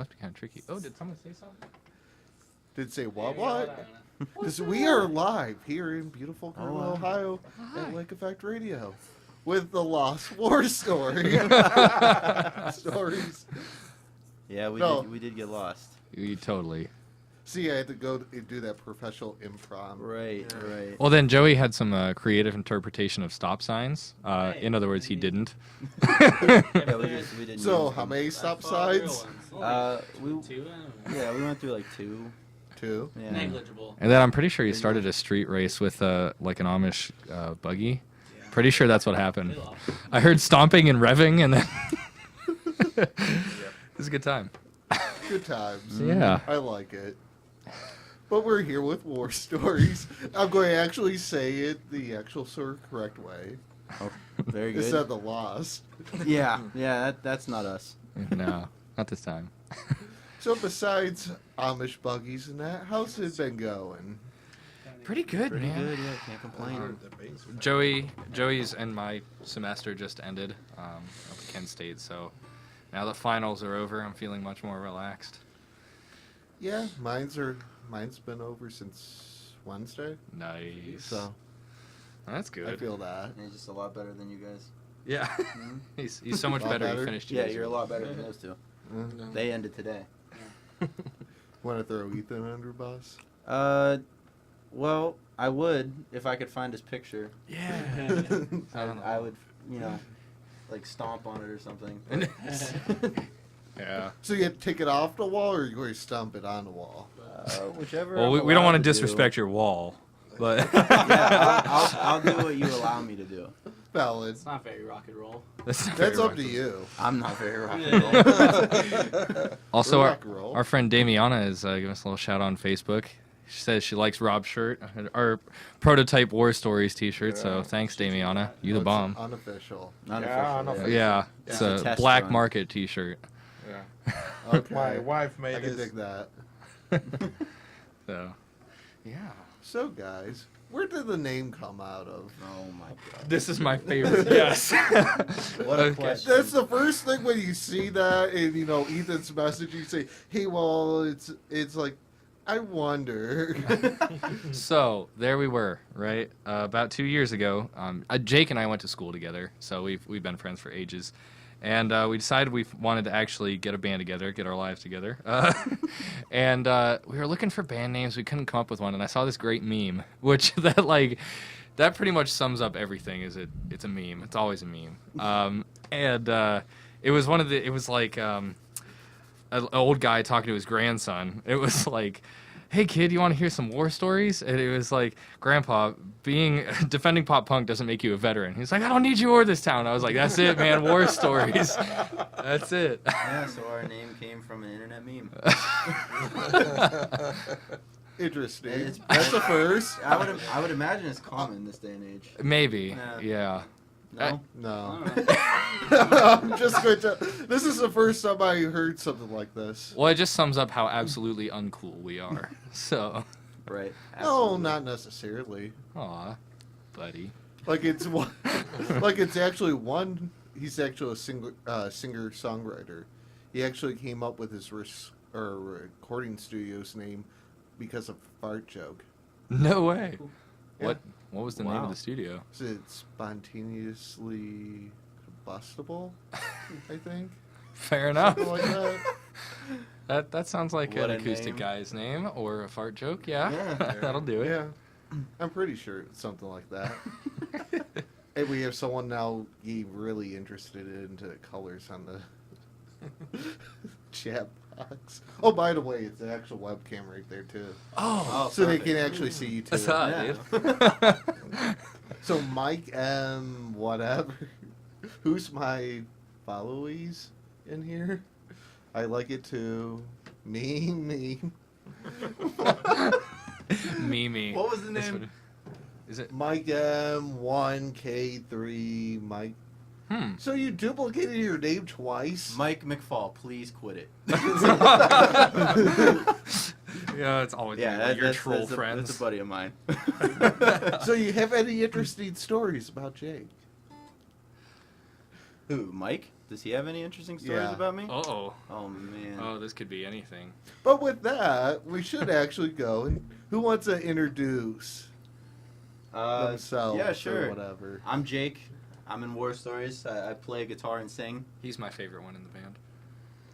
must be kind of tricky. Oh, did someone say something? Did it say what? Because we are live here in beautiful Carmel, Ohio at Lake Effect Radio with the Lost War Story. Stories. Yeah, we did get lost. You totally. See, I had to go and do that professional improv. Right. Well, then Joey had some creative interpretation of stop signs. In other words, he didn't. Yeah, we didn't. So, use how them. many stop signs? We Two? went through like two. Two. Yeah. Negligible. And then I'm pretty sure he started a street race with like an Amish buggy. Pretty sure that's what happened. I heard stomping and revving, and then it was a good time. Good times. Yeah. I like it. But we're here with War Stories. I'm going to actually say it the actual sort of correct way. Oh, very Instead good. of the Lost. Yeah, that's not us. No, not this time. So besides Amish buggies and that, how's it been going? Pretty good, Pretty man. good, yeah, can't complain. Joey's and my semester just ended up at Kent State, so now the finals are over, I'm feeling much more relaxed. Yeah, mine's been over since Wednesday. Nice. So That's good. I feel that. He's just a lot better than you guys. Yeah. he's so much Lot better. better? He finished. Yeah, years you're a ago. lot better than those two. They ended today. Want to throw Ethan under a bus? Well, I would if I could find his picture. Yeah. I would, like stomp on it or something. Yeah. So you have to take it off the wall, or you going to stomp it on the wall? Whichever. Well, I'm we don't want to allowed disrespect your wall, but Yeah, I'll do what you allow me to do. Valid. It's not very rock and roll. that's That's up to you. I'm not very rock and roll. Also, We're our, rock and roll. our friend Damiana is giving us a little shout out on Facebook. She says she likes Rob's shirt, our prototype War Stories T-shirt. So thanks, Damiana. You the It's bomb. Unofficial. Unofficial, Yeah, it's It's a a test black run. market T-shirt. Yeah. Okay. My wife I made can it. dig that. So, yeah. So, guys, where did the name come out of? Oh my god. This is my favorite. Yes. What a Okay. question. That's the first thing when you see that in, Ethan's message. You say, "Hey, well, it's like, I wonder." So there we were, right? About 2 years ago, Jake and I went to school together, so we've been friends for ages, and we decided we wanted to actually get a band together, get our lives together, and we were looking for band names. We couldn't come up with one, and I saw this great meme, which that pretty much sums up everything. It's a meme. It's always a meme, and it was an old guy talking to his grandson. It was like, "Hey kid, you want to hear some war stories?" And it was like, "Grandpa, defending pop punk doesn't make you a veteran." He's like, "I don't need you or this town." I was like, "That's it, man. War stories. That's it." Yeah, so our name came from an internet meme. Interesting. That's the first. I would imagine it's common this day and age. Maybe. Nah. Yeah. No. No. I'm just going to. This is the first time I heard something like this. Well, it just sums up how absolutely uncool we are. So, Right. No, Absolutely. not necessarily. aw, buddy. Like it's one. Like it's actually one. He's actually a singer songwriter. He actually came up with his recording studio's name because of Fart Joke. No way. Yeah. What was the name of Wow. the studio? Is it spontaneously combustible? I think. Fair enough. Something like that. That sounds like What an a acoustic name. guy's name or a fart joke. Yeah, Yeah. that'll do it. Yeah, I'm pretty sure it's something like that. And we have someone now really interested into the colors on the chat box. Oh, by the way, it's an actual webcam right there too, Oh, so they perfect. can actually see you too. that's hot, Yeah. dude. So Mike M. Whatever, who's my followees in here? I like it too. Me. Mimi. What was the This name? would- Is it? Mike M1K3 Mike. Hmm. So you duplicated your name twice? Mike McFall, please quit it. Yeah, it's always your troll friends. That's a buddy of mine. So you have any interesting stories about Jake? Who, Mike? Does he have any interesting stories Yeah. about me? Uh-oh. Oh man. Oh, this could be anything. But with that, we should actually go. And who wants to introduce themselves yeah, or sure. whatever? I'm Jake. I'm in War Stories. I play guitar and sing. He's my favorite one in the band.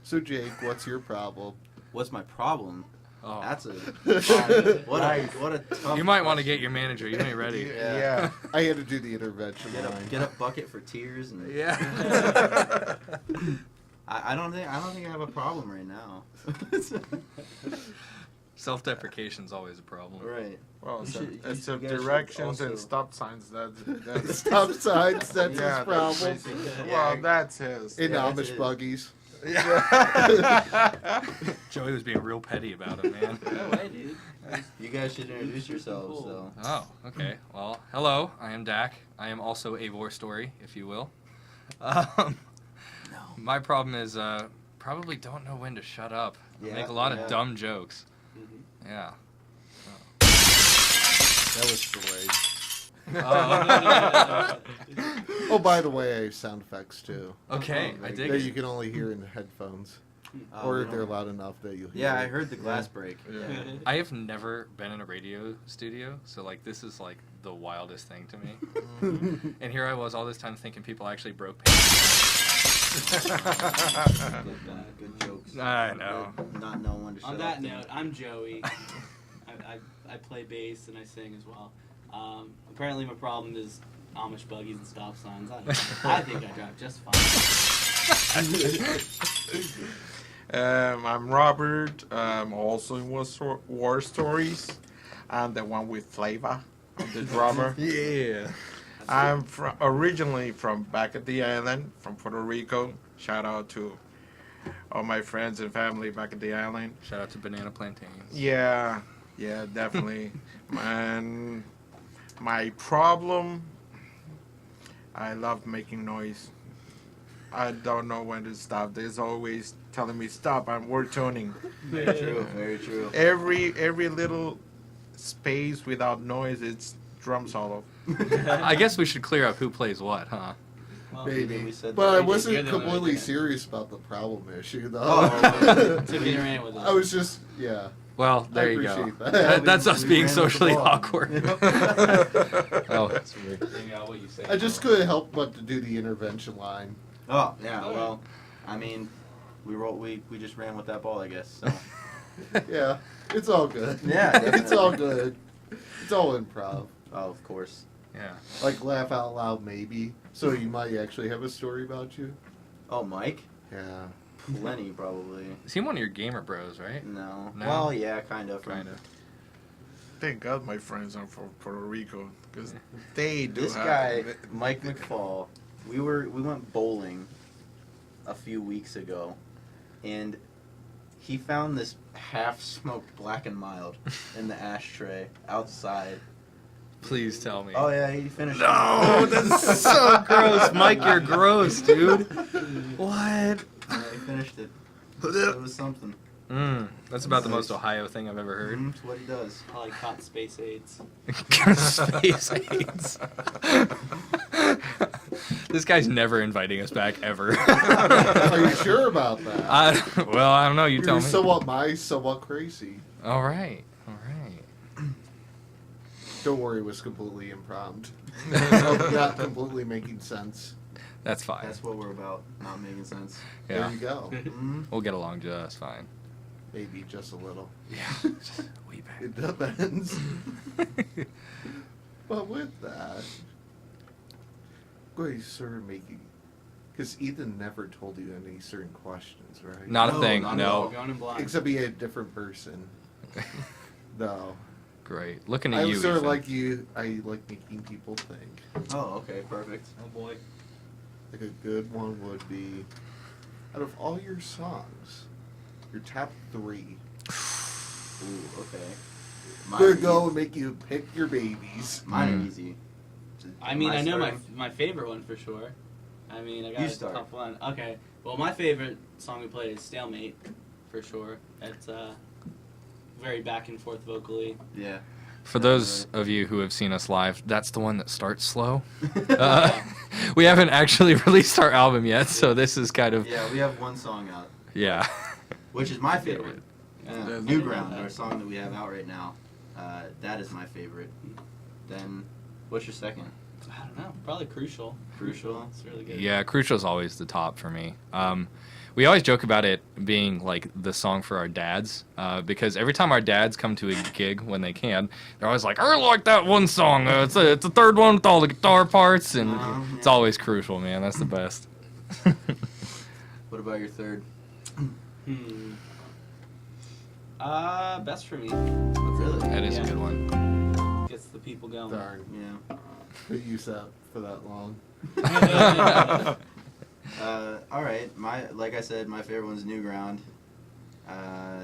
So, Jake, what's your problem? What's my problem? Oh. That's a Nice. what a tough. You might want to get your manager. You ain't ready. Yeah. I had to do the intervention Get line. a bucket for tears and Yeah. I don't think I have a problem right now. Self-deprecation's always a problem. Right. Well, You should- except you guys should directions and also- stop signs. That's Stop signs, that's yeah, his problem. That's basically, Yeah. well, that's his. In Yeah, that's Amish it. buggies. Yeah. Joey was being real petty about it, man. No way, dude. You guys should introduce yourselves, though. Oh, okay. Well, hello. I am Dak. I am also a war story, if you will. My problem is probably don't know when to shut up. I Yeah, make a lot yeah. of dumb jokes. Mhm. Yeah. That was delayed. Oh. Oh, by the way, I have sound effects too. Okay, I dig That you it. can only hear in the headphones. Oh, Or we if they're don't- loud enough that you hear. Yeah, I it. heard the glass break. Yeah. I have never been in a radio studio, so like this is like the wildest thing to me. And here I was all this time thinking people actually broke pants. Good jokes. I know. Not knowing when to shut On up. that note, I'm Joey. I play bass and I sing as well. Apparently my problem is Amish buggies and stop signs. I don't know. I think I drive just fine. I'm Robert. I'm also in War Stories. I'm the one with flavor, I'm the drummer. Yeah. I'm originally from back at the island, from Puerto Rico. Shout out to all my friends and family back at the island. Shout out to Banana Plantains. Yeah, definitely. And my problem, I love making noise. I don't know when to stop. There's always telling me stop. We're tuning. Very true. Very true. Every little space without noise, it's drum solo. I guess we should clear up who plays what, huh? Well, Maybe. we said But that. I You're wasn't the only completely one. serious about the problem issue, though. Oh, So we ran with it. I was just, yeah. Well, there I you go. appreciate that. That's us We being ran with the socially ball. awkward. Oh, that's weird. What you say. I just couldn't help but to do the intervention line. Oh yeah. Well, I mean, we just ran with that ball, I guess. So. Yeah, it's all good. Yeah, it's all definitely. good. It's all improv. Oh, of course. Yeah. Like laugh out loud, maybe. So you might actually have a story about you. Oh, Mike. Yeah. Plenty, probably. Is he one of your gamer bros, right? No. No? Well, yeah, kind of. Kind of. Thank God my friends are from Puerto Rico, because they do This have guy, Mike McFall, we went bowling a few weeks ago, and he found this half-smoked Black and Mild in the ashtray outside. Please tell me. Oh yeah, he finished. No, that's so gross. Mike, you're gross, dude. What? Yeah, he finished it. It was something. That's about the most Ohio thing I've ever heard. That's what he does. I like caught space aids. Space AIDS. This guy's never inviting us back ever. Are you sure about that? Well, I don't know. You tell You're me. somewhat crazy. All right. Don't worry, it was completely impromptu. Not completely making sense. That's fine. That's what we're about. Not making sense. Yeah. There you go. Mhm. We'll get along just fine. Maybe just a little. Yeah. Just way back. It depends. But with that, going sort of making, because Ethan never told you any certain questions, right? Not a No, thing. not at No. all. Going in blind. Except he had a different person. No. Great. Looking at I you. sort of Ethan. like you. I like making people think. Oh, okay, perfect. Oh boy. Like a good one would be, out of all your songs, your top 3. Ooh, okay. Gonna go and make you pick your babies. Mine are Mm. easy. I mean, I know starting? my favorite one for sure. I mean, I got You a start. tough one. Okay. Well, my favorite song we play is Stalemate, for sure. It's very back and forth vocally. Yeah. For those of you who have seen us live, that's the one that starts slow. We haven't actually released our album yet, so this is kind of Yeah, we have one song out, yeah. which is my favorite. Yeah. New Ground, our song that we have out right now. That is my favorite. Then, what's your second? I don't know. Probably Crucial. Crucial. It's really good. Yeah, Crucial's always the top for me. We always joke about it being like the song for our dads, because every time our dads come to a gig when they can, they're always like, "I like that one song. It's a third one with all the guitar parts," and it's Yeah. always Crucial, man. That's the best. What about your third? Best for me. Really? That is a Yeah. good one. Gets the people going. Darn. Yeah. Who used that for that long? All right. Like I said, my favorite one's New Ground.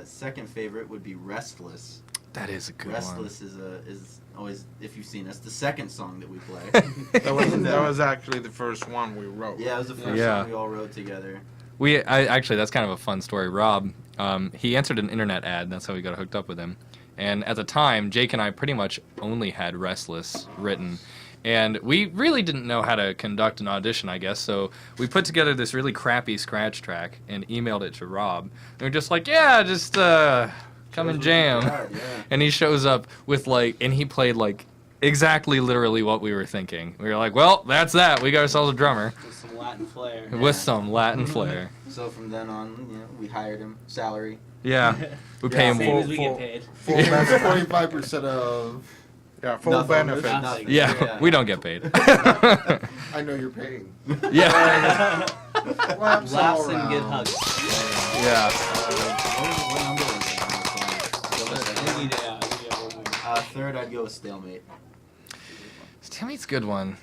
Second favorite would be Restless. That is a good Restless is always, if you've seen us, the second song that we play. one. That was actually the first one we wrote. Yeah, it was the first Yeah. song we all wrote together. Actually, that's kind of a fun story. Rob, he answered an internet ad. That's how we got hooked up with him. And at the time, Jake and I pretty much only had Restless written. And we really didn't know how to conduct an audition, I guess. So we put together this really crappy scratch track and emailed it to Rob. And we're just like, yeah, just come and jam. Yeah. And he shows up with and he played exactly literally what we were thinking. We were like, well, that's that. We got ourselves a drummer With some Latin flair. with some Latin flair. So from then on, we hired him. Salary. Yeah. We pay him Same full- as we get paid. Full, that's 25% of. Yeah, full Nothing. benefits. Nothing. Yeah, Yeah. we don't get paid. I know you're paying. Yeah. Laps all Laughs and good around. hugs. Yeah. What number was I that? think you have one more. Third, I'd go with Stalemate. Stalemate good one.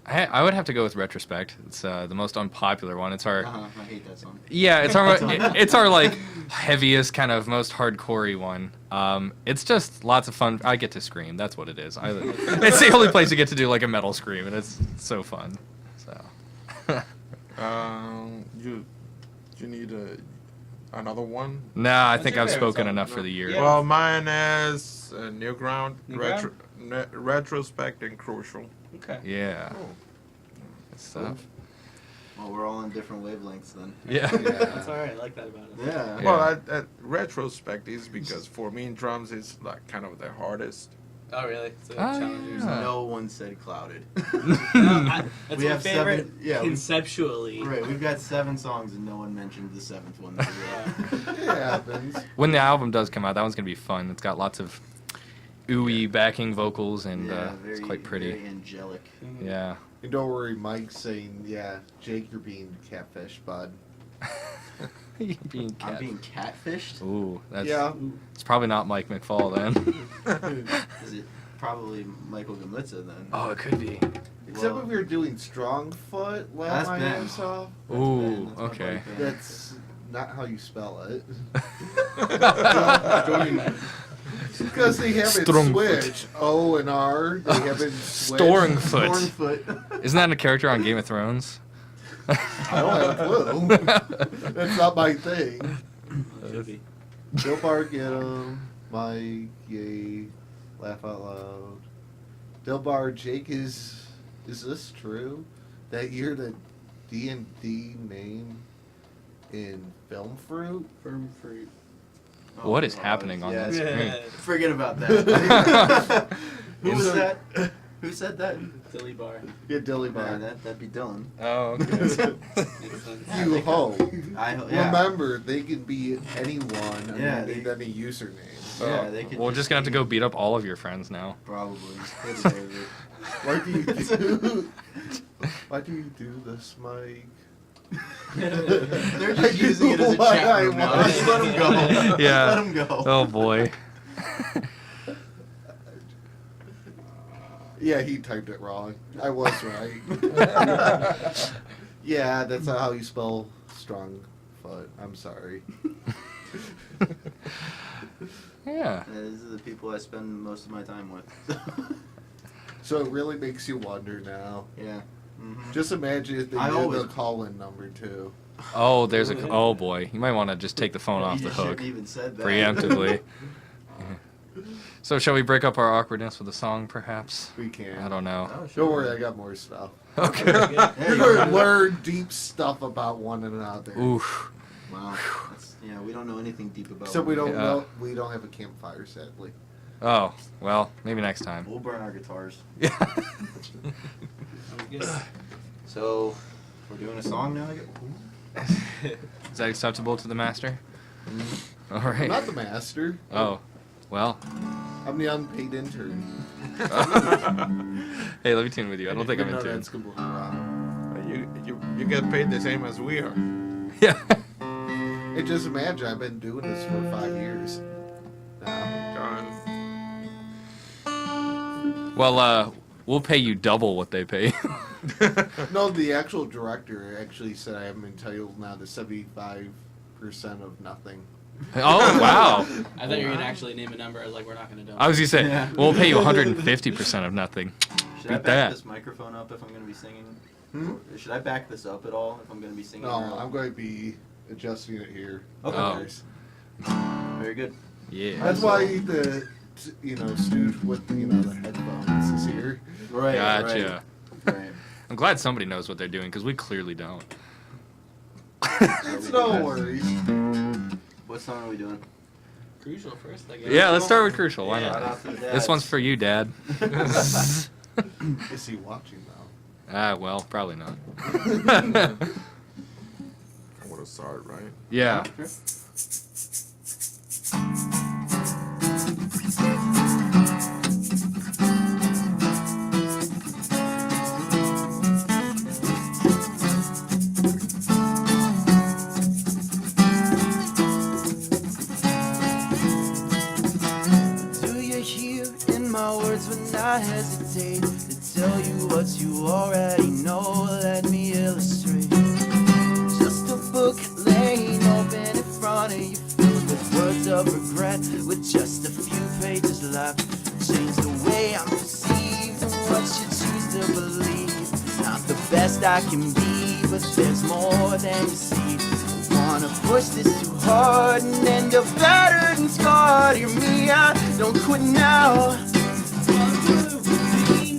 I would have to go with Retrospect. It's the most unpopular one. It's our I hate that song. yeah. It's our heaviest kind of most hardcorey one. It's just lots of fun. I get to scream. That's what it is. It's the only place you get to do a metal scream, and it's so fun. So. You need another one. Nah, I What's think your I've favorite spoken song? enough for the year. Yeah. Well, mine is New Ground, New Ground? Retrospect, and Crucial. Okay. Yeah. Oh. Good stuff. Well, we're all on different wavelengths then. Yeah. That's alright. I like that about it. Yeah. Yeah. Well, Retrospect is because for me, drums is kind of the hardest. Oh, really? So Oh, challenge yeah. No one said Clouded. That's We my have favorite seven- yeah, we- conceptually. Right, we've got 7 songs and no one mentioned the 7th one. That we It happens. When the album does come out, that one's gonna be fun. It's got lots of ooey backing vocals, and yeah, it's very, quite pretty. Very angelic. Yeah. And don't worry, Mike's saying, yeah, Jake, you're being catfish, bud. You're being I'm cat. being catfished? Ooh, that's Yeah. it's probably not Mike McFall then. Is it probably Michael Gomlitza then? Oh, it could be. Except Well- if you're doing Strongfoot, laugh That's my Ben. ass off. That's Ooh, Ben, that's my okay. buddy Ben. That's not how you spell it. Doing- Because they haven't Strongfoot. switched O and R. They haven't switched. Stormfoot. Thornfoot. Isn't that a character on Game of Thrones? I don't have a clue. That's not my thing. Should be. Bill Bar, get 'em. Mike, yay. Laugh out loud. Bill Bar, Jake is this true? That year the D&D name in Film Fruit? Firm fruit. What is Oh, happening on yeah, that screen? Forget about that. Who was Insert- that? Who said that? Dilly bar. Yeah, Dilly Yeah, Bar. that'd be Dylan. Oh, okay. Makes sense. You hope. Yeah. Remember, they can be anyone Yeah, underneath they- any username. Yeah, they could. We're just gonna have to go beat up all of your friends now. Probably. They deserve it. Why do you do? Why do you do this, Mike? They're I just using it as a do what chat I room now. want. Just let them go. Yeah. Let them go. Oh boy. Yeah, he typed it wrong. I was right. Yeah, that's not how you spell strong foot. I'm sorry. Yeah. These are the people I spend most of my time with. So it really makes you wonder now. Yeah. Mm-hmm. Just imagine if they I did always- the call-in number too. Oh, oh boy. You might want to just take the phone off You the shouldn't hook even said that. preemptively. So shall we break up our awkwardness with a song, perhaps? We can. I don't know. Oh, sure. Don't worry, I got more stuff. Okay. Yeah, You're you going to got- learn deep stuff about one another. Oof. Wow. Yeah, we don't know anything deep about. Except we don't Yeah. know. We don't have a campfire, sadly. Oh, well, maybe next time. We'll burn our guitars. Yeah. Sounds good. So, we're doing a song now. I guess? Is that acceptable to the master? All I'm right. not the master. Oh, well. I'm the unpaid intern. Hey, let me tune with you. I don't think I'm No, in tune. that's completely wrong. You get paid the same as we are. Yeah. Hey, just imagine I've been doing this for 5 years. Now. John. Well, we'll pay you double what they pay. No, the actual director actually said I am entitled now to 75% of nothing. Oh, wow. I thought you were gonna actually name a number. I was like, we're not gonna do it. I was gonna say, Yeah. we'll pay you 150% of nothing. Should I Beat back that. this microphone up if I'm going to be singing? Hmm? Or should I back this up at all if I'm going to be singing? No, or- I'm going to be adjusting it here. Okay. Oh. Very good. Yeah. That's why the stooge with the headphones is here. Right. Gotcha. Right. right. I'm glad somebody knows what they're doing because we clearly don't. It's no worries. What song are we doing? Crucial first, I guess. Yeah, let's start with Crucial. Why Shout not? out to the This dads. one's for you, Dad. Is he watching though? Ah, well, probably not. I'm gonna start, right? Yeah. Sure. Do you hear in my words when I hesitate to tell you what you already know? Let me illustrate. Just a book laying open in front of you, filled with words of regret, with just a few pages left. Change the way I'm perceived and what you choose to believe. Not the best I can be, but there's more than you see. Wanna push this too hard and end up battered and scarred. Hear me out, don't quit now.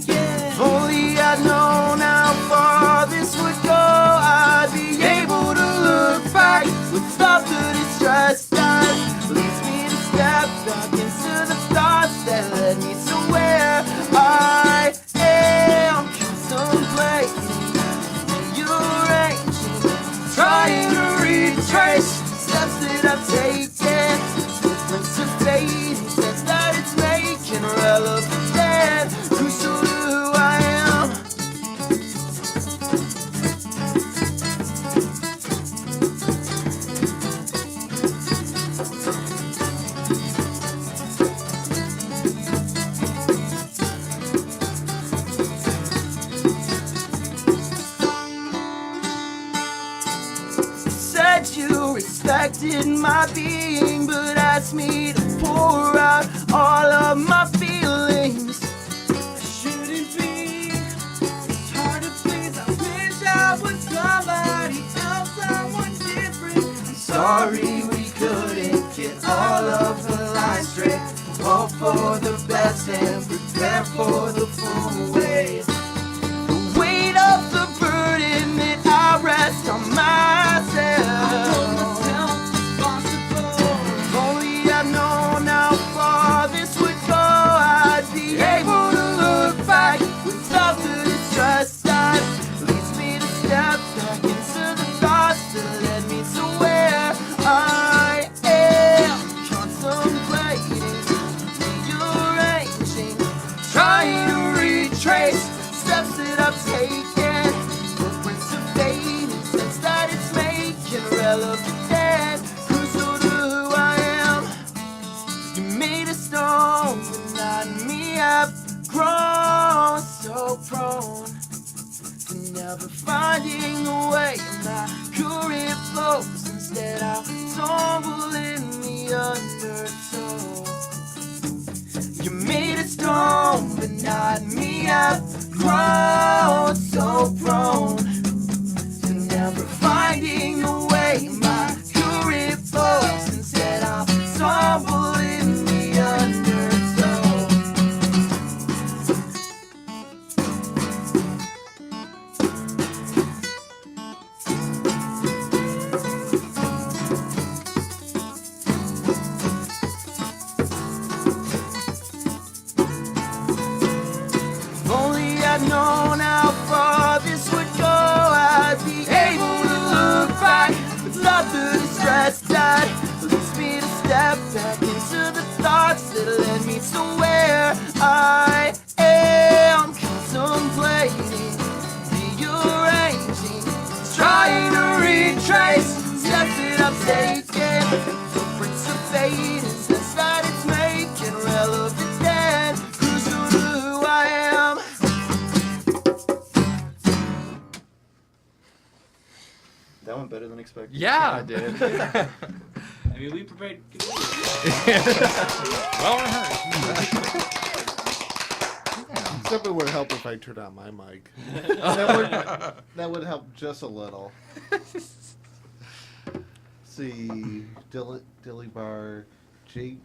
If only I'd known how far this would go, I'd be able to look back without the distress that leads me to step back into the thoughts that led me to where I am. Contemplating, rearranging, trying to retrace steps that I've taken. Difference of fate, sense that it's making relevant and crucial to who I am. Said you respected my being, but asked me to pour out all of my feelings. I shouldn't be. It's hard to please. I wish I was somebody else, someone different. I'm sorry we couldn't get all of the lines straight. Hope for the best and prepare for the full weight. The weight of the burden that I rest on myself. If only I'd known how far this would go, I'd be able to look back without the distress that leads me to step back into the thoughts that led me to where I am. Contemplating, rearranging, trying to retrace steps that I've taken. Footprints of fate, and sense that it's making relevant and crucial to who I am. You made a stone, but not me. I've grown so prone to never finding a way. My current flows, instead I'll tumble in the undertow. You made a stone, but not me. I've grown so prone to never finding a way. My current flows, instead I'll tumble in the undertow. So where I am contemplating, rearranging, trying to retrace steps that I've taken, footprints of fate and sense that it's making relevant then. Crucial to who I am. That went better than expected. Yeah, it did. I mean, we prepared. Well rehearsed. Except it would help if I turned on my mic. That would help just a little. See, Dilly Bar, Jake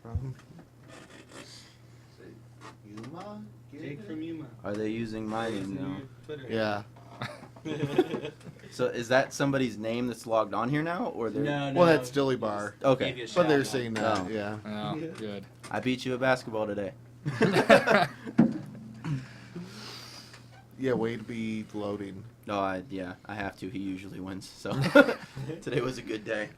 from Yuma? Jake from Yuma. Are they using my name now? Twitter. Yeah. So is that somebody's name that's logged on here now, or they're? No, no. Well, that's Dilly Bar. Okay. Gave you a But they're shout-out. saying that, Oh. yeah. Oh, good. I beat you at basketball today. Yeah, Wade be loading. No, I have to. He usually wins, so today was a good day.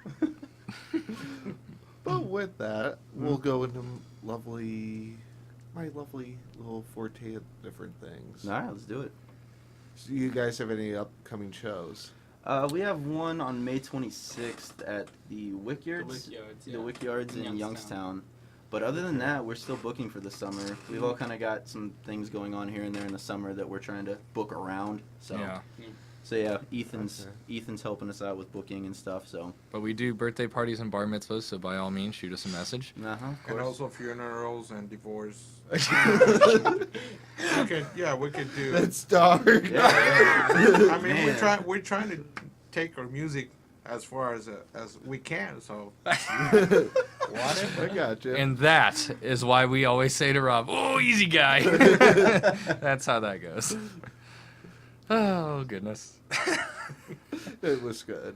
But with that, we'll go into my lovely little forte of different things. All right, let's do it. So you guys have any upcoming shows? We have one on May 26th at the Wickyards. The The Wickyards in Youngstown. But other than that, we're still booking for the summer. We've all kind of got some things going on here and there in the summer that we're trying to book around. So Yeah. So yeah, Ethan's Okay. helping us out with booking and stuff. So But we do birthday parties and bar mitzvahs, so by all means, shoot us a message. of And course. also funerals and divorce. we could do. That's dark. Yeah. I mean, Man. we're trying to take our music as far as we can. So I got you. And that is why we always say to Rob, "Oh, easy guy." That's how that goes. Oh goodness. It was good.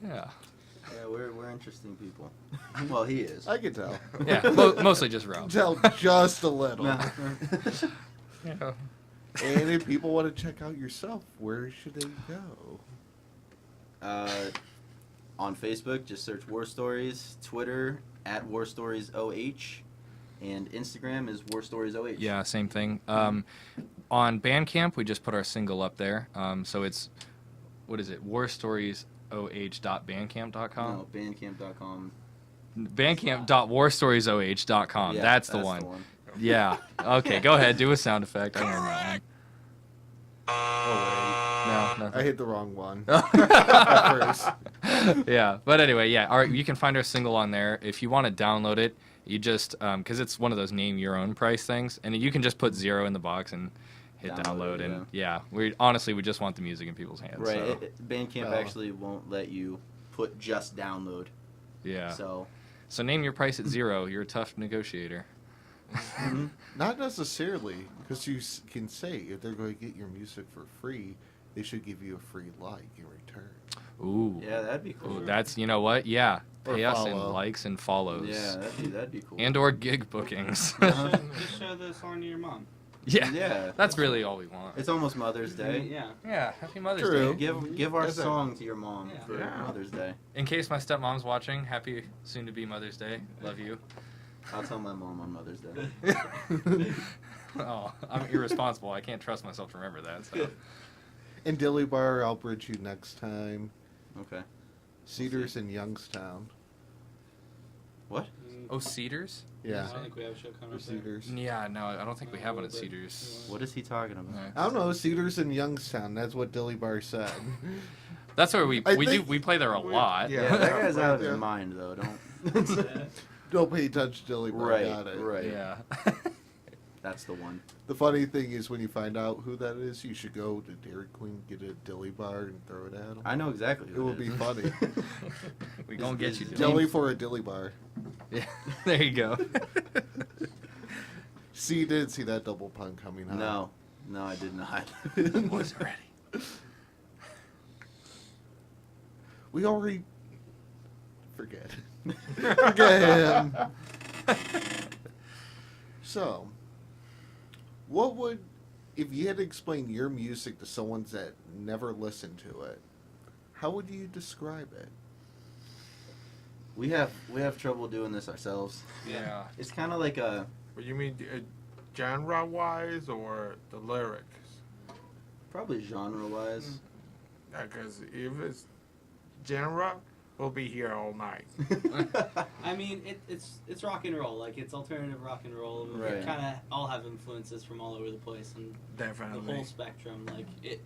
Yeah. Yeah, we're interesting people. Well, he is. I can tell. Yeah. Mostly just Rob. Tell just a little. Nah. Yeah. And if people want to check out your stuff, where should they go? On Facebook, just search War Stories. Twitter @WarStoriesOH, and Instagram is WarStoriesOH. Yeah, same thing. On Bandcamp, we just put our single up there. So it's, what is it? warstoriesoh.bandcamp.com? No, Bandcamp.com. Bandcamp.warstoriesoh.com. Yeah, that's the one. Yeah. Okay, go ahead. Do a sound effect. I learned that one. No, I nothing. hit the wrong one. At first. Yeah, but anyway, yeah. You can find our single on there. If you want to download it, you just because it's one of those name your own price things, and you can just put 0 in the box and hit Download download. it, And yeah, we just want the music in people's hands. Right. So, Bandcamp Oh. actually won't let you put just download. yeah. So. So name your price at 0. You're a tough negotiator. Mhm. Not necessarily, because you can say if they're going to get your music for free, they should give you a free like in return. Ooh. Yeah, that'd be cool. Ooh, that's, you know what? Yeah. Or Pay us in follow. likes and follows. Yeah, that'd be cool. And or gig bookings. Just show the song to your mom. yeah. Yeah. That's really all we want. It's almost Mother's Day. Yeah. Yeah. Happy Mother's True. Day. Give our Is it? song to your mom Yeah. for Yeah. Mother's Day. In case my stepmom's watching, happy soon to be Mother's Day. Love you. I'll tell my mom on Mother's Day. Oh, I'm irresponsible. I can't trust myself to remember that. So. And Dilly Bar, I'll bridge you next time. Okay. Cedars in Youngstown. What? Oh, Cedars? Yeah. I think we have a show coming For up there. Cedars. Yeah, no, I don't think we have one at Cedars. What is he talking about? No. I don't know, Cedars in Youngstown. That's what Dilly Bar said. That's where we I we think- play there a lot. Yeah. Yeah, that guy's out of Yeah. his mind though. Don't. Don't pay touch Dilly Bar. Right. Got it. Right. Yeah. That's the one. The funny thing is, when you find out who that is, you should go to Dairy Queen, get a Dilly Bar, and throw it at him. I know exactly. It who will be is. funny. We gonna get you. Is- Dylan. Jelly for a Dilly Bar. Yeah. There you go. See, you didn't see that double pun coming, huh? No, I did not. Wasn't ready. We already forget. Forget him. So, what would if you had to explain your music to someone that never listened to it? How would you describe it? We have trouble doing this ourselves. Yeah. It's kind of like a What you mean, genre-wise or the lyrics? probably genre-wise. Because if it's genre, we'll be here all night. I mean, it's rock and roll. Like, it's alternative rock and roll. And Right. We kind of all have influences from all over the place and the Definitely. whole spectrum. Like, it.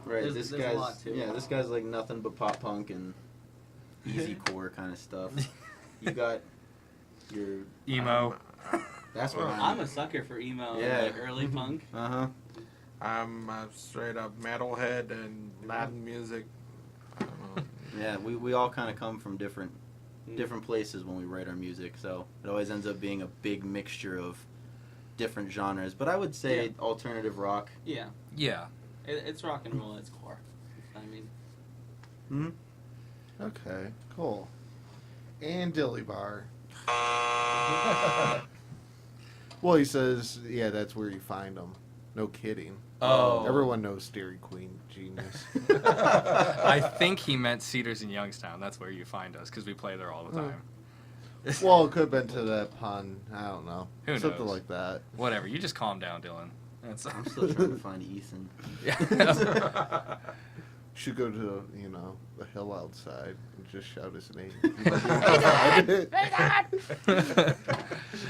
Right. There's- this there's a guy's lot to it. this guy's like nothing but pop punk and easy core kind of stuff. You got your Emo. that's what I'm a sucker for emo Yeah. and like early punk. Uh-huh. I'm a straight up metalhead and Latin music. I don't know. Yeah, we all kind of come from different places when we write our music, so it always ends up being a big mixture of different genres. But I would say Yeah. alternative rock. Yeah, Yeah. it's rock and roll at its core. I mean, Hmm? Okay, cool. And Dilly Bar. Well, he says, yeah, that's where you find them. No kidding. Oh. Everyone knows Dairy Queen genius. I think he meant Cedars in Youngstown. That's where you find us because we play there all the time. Well, it could have been to that pun. I don't know. Who Something knows? like that. Whatever. You just calm down, Dylan. That's I'm still trying to find Ethan. Yeah. Should go to, the hill outside and just shout his name.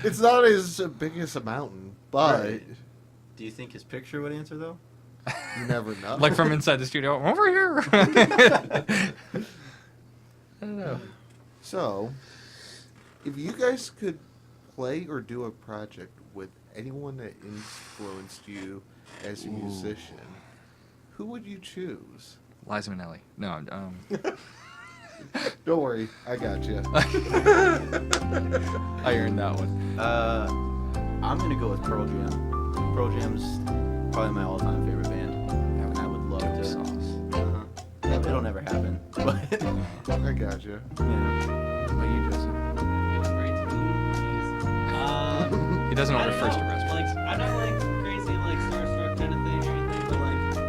It's not as big as a mountain, but Right. Do you think his picture would answer though? you never know. Like from inside the studio, over here. I don't know. So, if you guys could play or do a project with anyone that influenced you as a musician, who would you choose? Liza Minnelli. No, Don't worry, I got you. I earned that one. I'm gonna go with Pearl Jam. Pearl Jam's probably my all-time favorite band, and I would love Dope to. sauce. Yeah, it'll never happen, but I got you. yeah. What about you, Joseph? great to me. He doesn't I order don't first know, arrest. like, I'm not like crazy like starstruck kind of thing or anything, but like a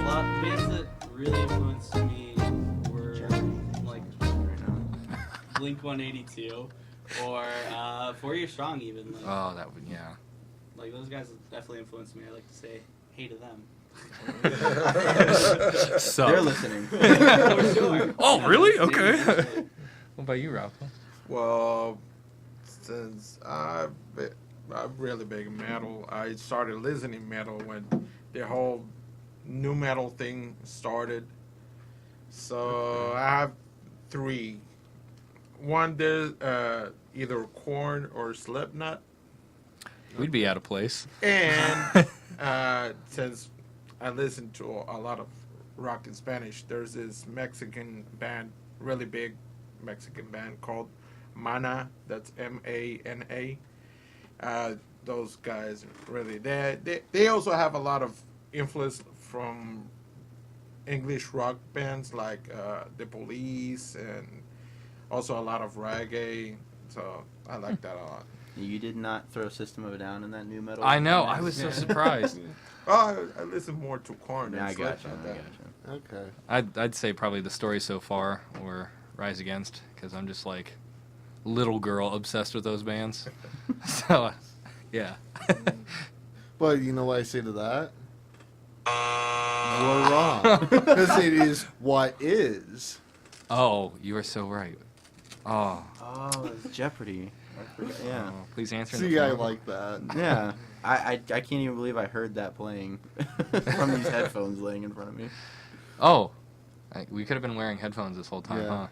lot of bands that really influenced me were like Blink 182 or 4 Year Strong even. Like, Oh, that would, yeah. like those guys definitely influenced me. I like to say hey to them. So. They're listening. For sure. Oh, really? Yeah, Okay. seriously. What about you, Ralph? Well, since I'm really big in metal, I started listening metal when the whole new metal thing started. So I have three. One, there's either Korn or Slipknot. We'd be out of place. And since I listen to a lot of rock in Spanish, there's this Mexican band, really big Mexican band called Mana. That's MANA. Those guys really, they also have a lot of influence from English rock bands like The Police and also a lot of reggae. So I like that a lot. You did not throw System of a Down in that new metal. I know. mix? I was so surprised. Well, I listen more to Korn. Yeah, and I got you. Slipknot. I got you. Okay. I'd say probably The Story So Far or Rise Against because I'm just like little girl obsessed with those bands. So, yeah. But you know what I say to that? You're wrong. Because it is what is. Oh, you are so right. Oh. Oh, it's Jeopardy. I forgot. Yeah. Oh, please answer. in the See, I form. like that. Yeah. I can't even believe I heard that playing from these headphones laying in front of me. Oh, we could have been wearing headphones this whole time, Yeah. huh?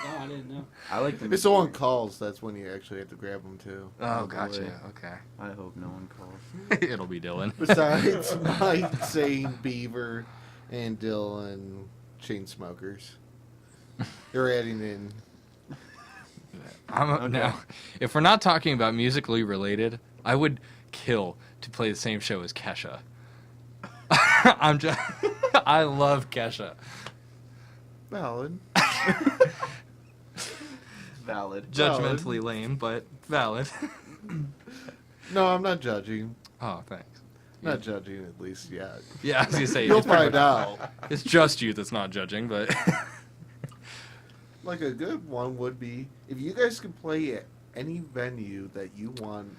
No, I didn't know. I like the If someone calls, that's when you actually have to grab them too. Oh, boy. gotcha. Okay. I hope no one calls. It'll be Dylan. Besides Mike saying Beaver and Dylan chain smokers. You're adding in. Okay. Now, if we're not talking about musically related, I would kill to play the same show as Kesha. I love Kesha. Valid. Valid. Judgmentally lame, but valid. No, I'm not judging. Oh, thanks. Not judging, at least yet. Yeah, I was gonna say You'll it's pretty find much- out. It's just you that's not judging, but Like a good one would be if you guys could play at any venue that you want,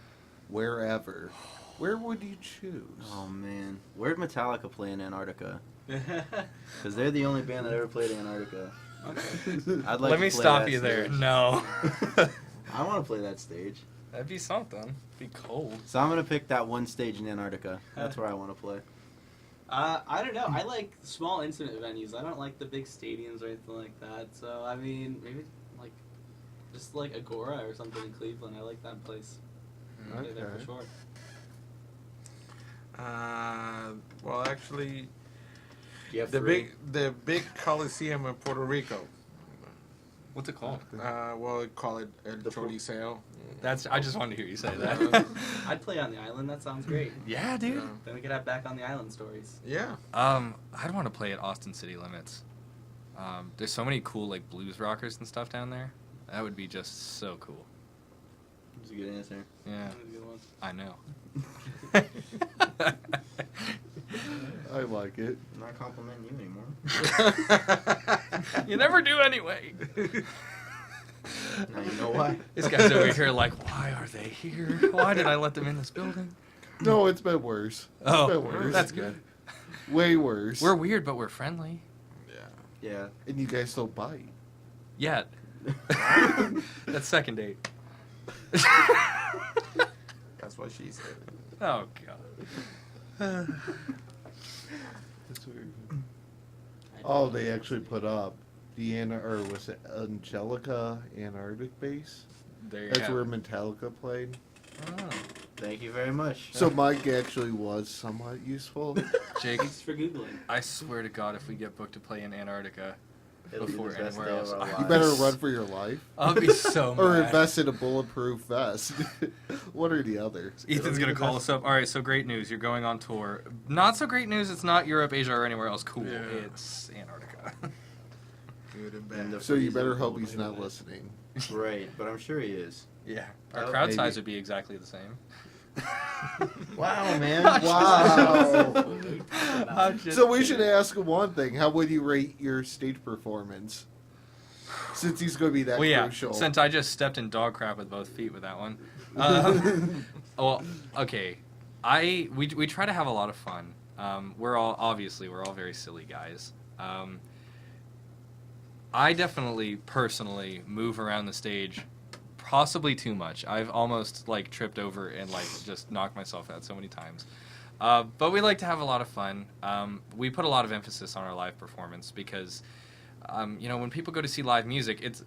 wherever. Where would you choose? Oh man, where'd Metallica play in Antarctica? Because they're the only band that ever played in Antarctica. I'd like Let to me play stop that you there. stage. No. I want to play that stage. That'd be something. Be cold. So I'm gonna pick that one stage in Antarctica. That's where I want to play. I don't know. I like small, intimate venues. I don't like the big stadiums or anything like that. So I mean, maybe like just like Agora or something in Cleveland. I like that place. I'll play there Okay. for sure. Well, actually, You have the three. big Coliseum in Puerto Rico. What's it called? Well, call it El The po- Choliseo. That's. I just wanted to hear you say that. I'd play on the island. That sounds great. Yeah, dude. Yeah. Then we could have back on the island stories. Yeah. I'd want to play at Austin City Limits. There's so many cool like blues rockers and stuff down there. That would be just so cool. That's a good answer. Yeah, That would be the one. I know. I like it. I'm not complimenting you anymore. You never do anyway. Now you know why. This guy's over here like, why are they here? Why did I let them in this building? No, it's been worse. It's Oh, been worse. that's good. Way worse. We're weird, but we're friendly. Yeah. Yeah. And you guys don't bite. Yet. That's second date. That's what she said. Oh god. That's weird. Oh, they actually put up the or was it Angelica Antarctic Base? There you That's have where it. Metallica played. Oh. Thank you very much. So Mike actually was somewhat useful. Jake, Thanks for googling. I swear to God, if we get booked to play in Antarctica It'll be the before best anywhere day else, of our You lives. better run for your life. I'll be so Or mad. invest in a bulletproof vest. One or the other. Ethan's gonna call us up. All right, so great news. You're going on tour. Not so great news. It's not Europe, Asia, or anywhere else. Cool. Yeah. It's Antarctica. Good and And bad. the So you freezing better hope cold he's not anyway. listening. Right, but I'm sure he is. Yeah. Our Oh, crowd maybe. size would be exactly the same. Wow, man. Wow. I'm just So we should kidding. ask him one thing. How would you rate your stage performance? Since he's going to be that Well, yeah. crucial. Since I just stepped in dog crap with both feet with that one. Well, okay. We try to have a lot of fun. We're all very silly guys. I definitely personally move around the stage possibly too much. I've almost like tripped over and like just knocked myself out so many times. But we like to have a lot of fun. We put a lot of emphasis on our live performance because when people go to see live music, it's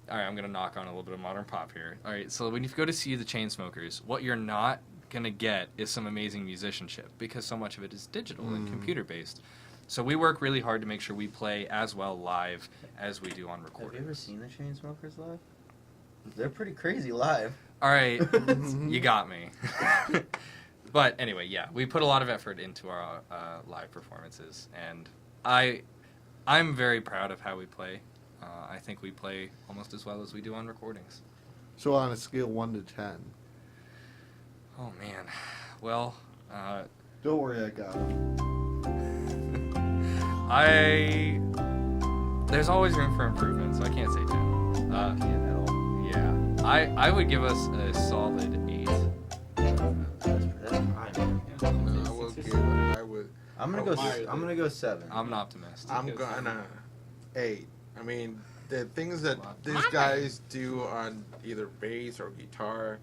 all right. I'm gonna knock on a little bit of modern pop here. All right, so when you go to see the Chainsmokers, what you're not gonna get is some amazing musicianship because so much of it is digital and computer based. So we work really hard to make sure we play as well live as we do on Have recording. you ever seen the Chainsmokers live? They're pretty crazy live. All right, you got me. But anyway, yeah, we put a lot of effort into our live performances, and I'm very proud of how we play. I think we play almost as well as we do on recordings. So on a scale 1 to 10. Oh man, well, Don't worry, I got him. there's always room for improvement, so I can't say 10. Can't at all. Yeah, I would give us a solid 8. That's high, man. I will give it. I would. I'm gonna Oh, go. Mario. I'm gonna go 7. I'm an optimist. I'm gonna 8. I mean, the things that these guys do on either bass or guitar,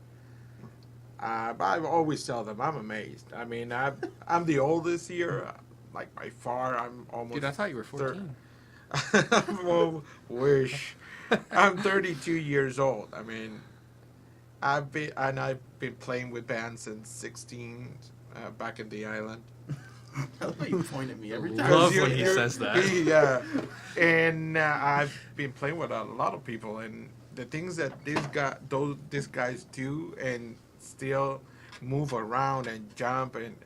I always tell them I'm amazed. I mean, I'm the oldest here, like by far. I'm almost. Dude, I thought you were 14. Well, wish. I'm 32 years old. I mean, I've been playing with bands since 16, back in the island. I love how you point at me every Love time. Love Because when he says that. Yeah, and I've been playing with a lot of people, and the things that these guys do, and still move around and jump, and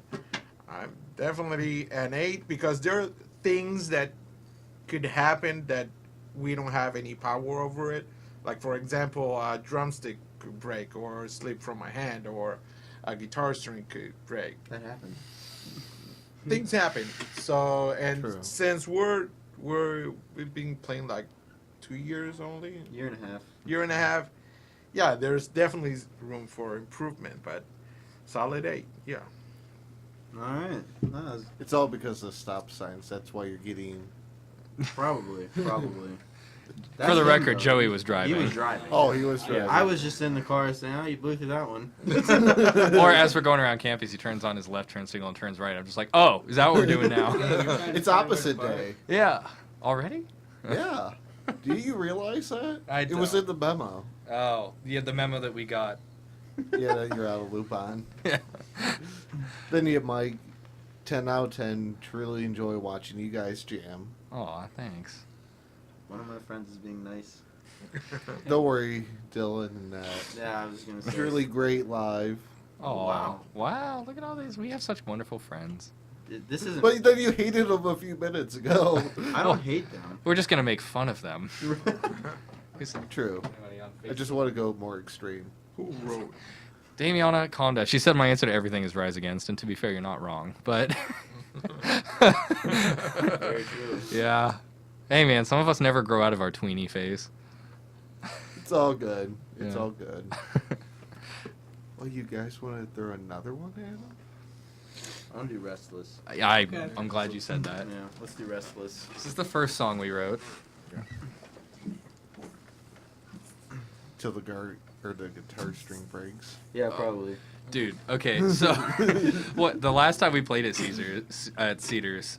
I'm definitely an 8 because there are things that could happen that we don't have any power over it. Like for example, a drumstick could break or slip from my hand, or a guitar string could break. That happened. Things happen. So, and True. since we've been playing like 2 years only, Year and a half. year and a half. Yeah, there's definitely room for improvement, but solid 8. Yeah. All right. No, that's It's all because of stop signs. That's why you're getting. probably. For the him, record, though. Joey was He driving. was driving. Oh, he was Yeah, driving. I was just in the car saying, "Oh, you blew through that one." Or as we're going around campus, he turns on his left turn signal and turns right. I'm just like, oh, is that what we're doing now? It's opposite day. Yeah. Already? Yeah. Do you realize that? It was don't. in the memo. Oh, yeah, the memo that we got. Yeah, that you're out of loop on. Yeah. Then you have Mike. 10 out of 10. Truly enjoy watching you guys jam. Aw, thanks. One of my friends is being nice. Don't worry, Dylan. Yeah, I was gonna say. It's really great live. Oh, Wow. wow. Wow, look at all these. We have such wonderful friends. This isn't. But then you hated them a few minutes ago. I don't hate them. We're just going to make fun of them. True. I just want to go more extreme. Who wrote? Damiana, calm down. She said my answer to everything is Rise Against, and to be fair, you're not wrong. But Very true. yeah. Hey, man, some of us never grow out of our tweenie phase. It's all good. It's Yeah. all good. Well, you guys want to throw another one at him? I want to do Restless. I'm glad you said that. Yeah, let's do Restless. This is the first song we wrote. Till the guitar string breaks. Yeah, probably. Dude, okay, so what the last time we played at Cedars,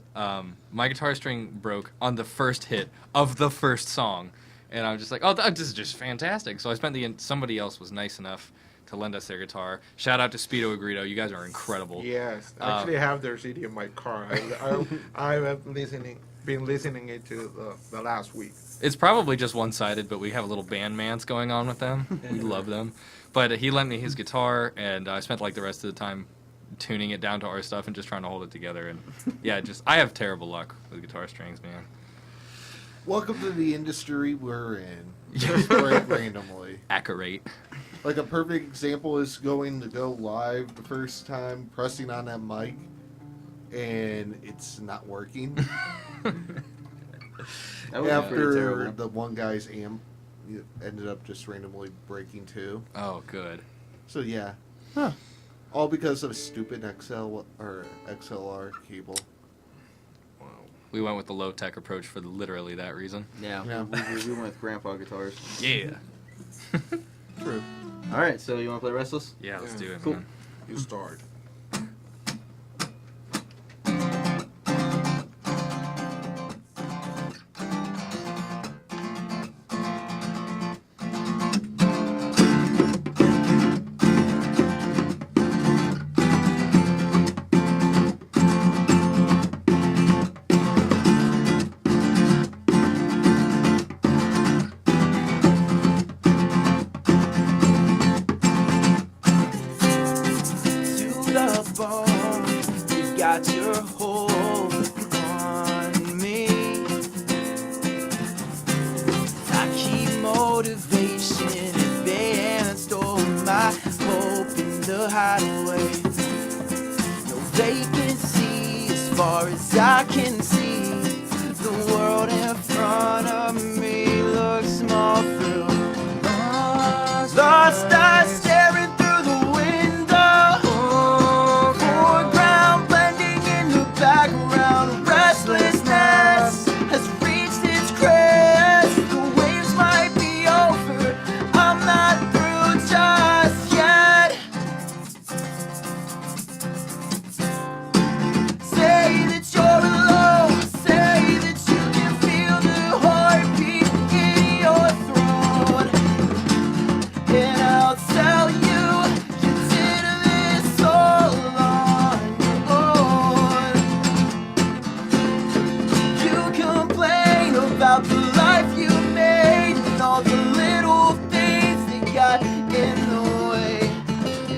my guitar string broke on the first hit of the first song, and I'm just like, oh, this is just fantastic. So I spent somebody else was nice enough to lend us their guitar. Shout out to Speedo Agrito, you guys are incredible. Yes, actually, I have their CD in my car. I have been listening it to the last week. It's probably just one-sided, but we have a little bandmance going on with them. We love them. But he lent me his guitar, and I spent like the rest of the time tuning it down to our stuff and just trying to hold it together. And yeah, I have terrible luck with guitar strings, man. Welcome to the industry we're in. Just break randomly. Accurate. Like a perfect example is going to go live the first time, pressing on that mic, and it's not working. That was pretty After terrible. the one guy's amp ended up just randomly breaking too. Oh, good. So yeah. All because of stupid XLR cable. Wow. We went with the low-tech approach for literally that reason. Yeah, Yeah. we went with grandpa guitars. Yeah. True. All right, so you want to play Restless? Yeah, let's do it, Cool. man. You start. To the bone, you got your hold on me. I keep motivation advanced all my hope in the hideaway. No vacancy as far as I can see. The world in front of me looks small through lost eyes staring through the window. Foreground blending in the background. Restlessness has reached its crest. The waves might be over. I'm not through just yet. Say that you're alone. Say that you can feel the heartbeat in your throat. And I'll tell you, consider this all on your own. You complain about the life you made and all the little things that got in the way.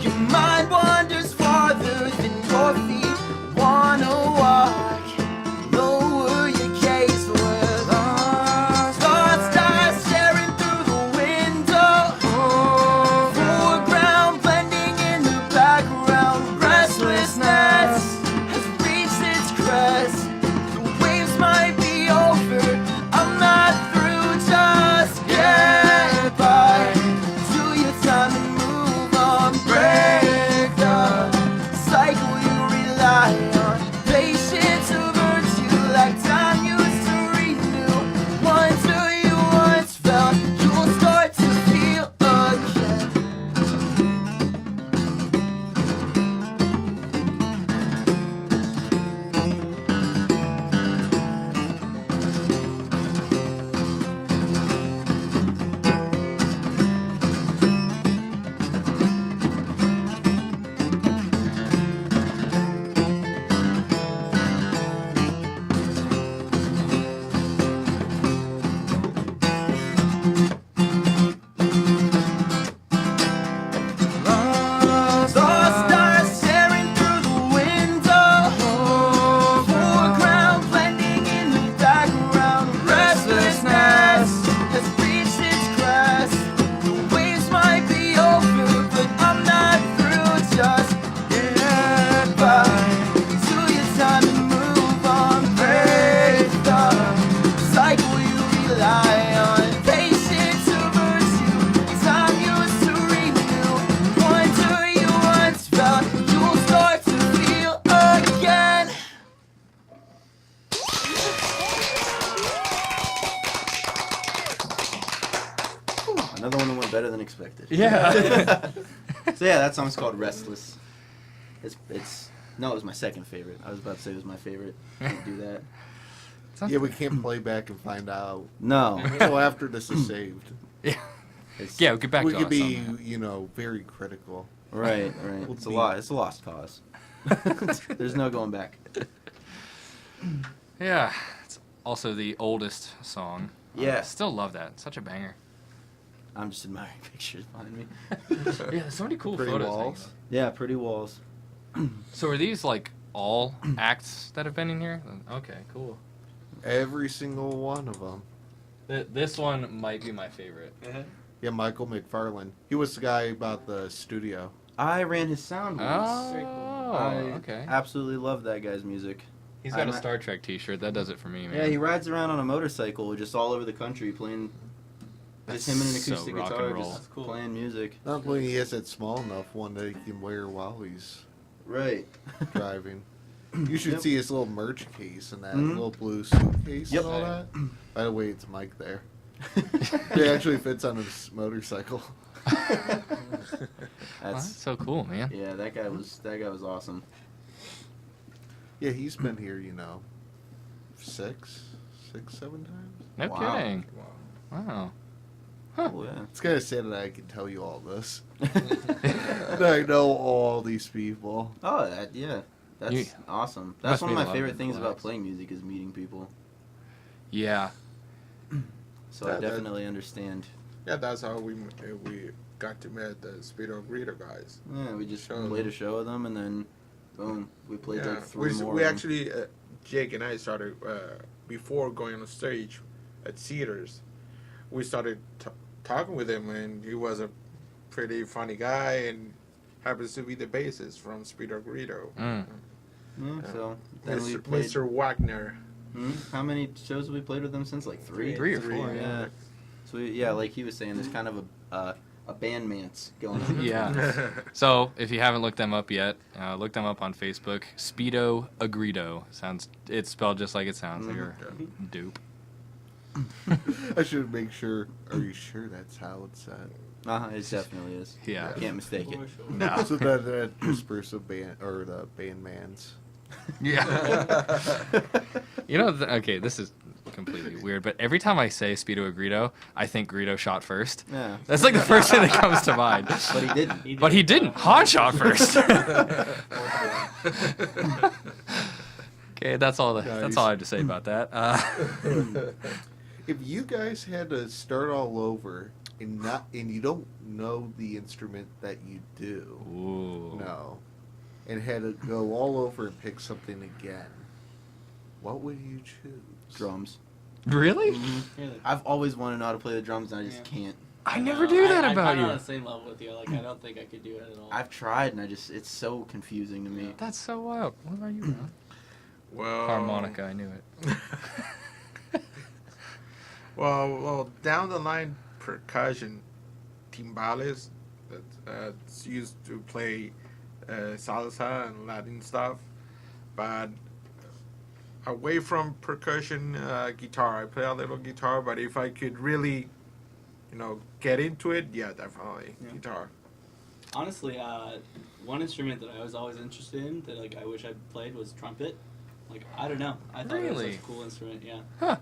Your mind wanders farther than your feet wanna walk. Lower your gaze with lost eyes staring through the window. expected. Yeah. So yeah, that song's called Restless. No, it was my second favorite. I was about to say it was my favorite. Can't do that. Yeah, we can't play back and find out No. until after this is saved. Yeah. It's, Yeah, we'll get back We to could us be, on that. you know, very critical. Right. We'll It's a be- lot. It's a lost cause. There's no going back. Yeah. It's also the oldest song. Yeah. Still love that. Such a banger. I'm just admiring pictures behind me. Yeah, there's so many cool Pretty photos. walls. hanging Yeah, pretty walls. up. So are these like all acts that have been in here? Okay, cool. Every single one of them. This one might be my favorite. Yeah, Michael McFarlane. He was the guy about the studio. I ran his sound once. Oh, I okay. absolutely love that guy's music. He's got I'm a a- Star Trek T-shirt. That does it for me, man. Yeah, he rides around on a motorcycle just all over the country playing. That's Just him and an so acoustic rock and guitar, roll. just That's cool. playing music. Not only he has it small enough one that he can wear while he's Right. driving. You should Yep. see his little merch case and that Mhm. little blue suitcase Yep. and all that. By the way, it's Mike there. It actually fits on his motorcycle. Well, that's That's so cool, man. yeah. That guy was awesome. Yeah, he's been here, you know, 6, 7 times. No Wow. kidding. Wow. Wow. Oh yeah. It's kind of sad that I can tell you all this. That I know all these people. Oh, yeah. That's You- awesome. must That's one of meet a my lot of favorite people things about lives. playing music is meeting people. Yeah. So That- I that- definitely understand. Yeah, that's how we got to meet the Speedo Greeter guys. Yeah, we just Show played them. a show with them, and then boom, we played Yeah, like 3 more. we of them. actually Jake and I started before going on stage at Cedars. We started talking with him, and he was a pretty funny guy, and happens to be the bassist from Speedo Greedo. Mm. Yeah, so then we Mr. played. Mr. Wagner. How many shows have we played with them since? Like 3. 3 or 4. Yeah. So yeah, like he was saying, there's kind of a bandmance going on. Yeah. So if you haven't looked them up yet, look them up on Facebook. Speedo Agredo. It's spelled just like it sounds. Like you're a dupe. I should make sure. Are you sure that's how it's said? It definitely is. Yeah. Can't mistake it. For sure. No. So that just spurs the band or the bandmans. Yeah. You know, okay, this is completely weird, but every time I say Speedo Agredo, I think Greedo shot first. Yeah. That's like the first thing that comes to mind. But he didn't. But he didn't. Han shot first. Okay, that's all. That's all I have to say about that. If you guys had to start all over and you don't know the instrument that you do, Ooh. no, and had to go all over and pick something again, what would you choose? Drums. Really? Really? I've always wanted to know how to play the drums, and I just Yeah. can't. I never do that I'm about kinda on you. the same level with you. Like I don't think I could do it at all. I've tried, and it's so confusing to me. That's so wild. What about you, Ron? Well, Harmonica, I knew it. well, down the line, percussion, timbales, that's used to play salsa and Latin stuff, but away from percussion, guitar. I play a little guitar, but if I could really, get into it, yeah, definitely Yeah. guitar. Honestly, one instrument that I was always interested in that like I wish I played was trumpet. Like I don't know, I thought it was Really? such a cool instrument. Yeah. Huh.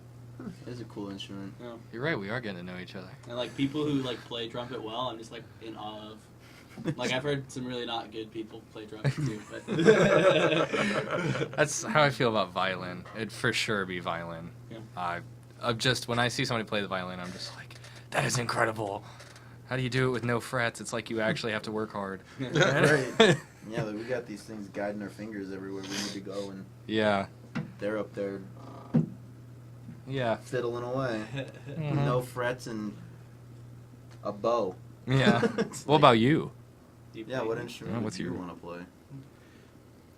It's a cool instrument. Yeah. You're right. We are getting to know each other. And like people who like play trumpet well, I'm just like in awe of. Like I've heard some really not good people play trumpet too, but That's how I feel about violin. It'd for sure be violin. Yeah. I've just when I see somebody play the violin, I'm just like, that is incredible. How do you do it with no frets? It's like you actually have to work hard. Right. Yeah, but we got these things guiding our fingers everywhere we need to go, and Yeah. they're up there Yeah. fiddling away. Mhm. No frets and a bow. Yeah. It's What like- about you? Yeah, what instrument what's do you your- want to play?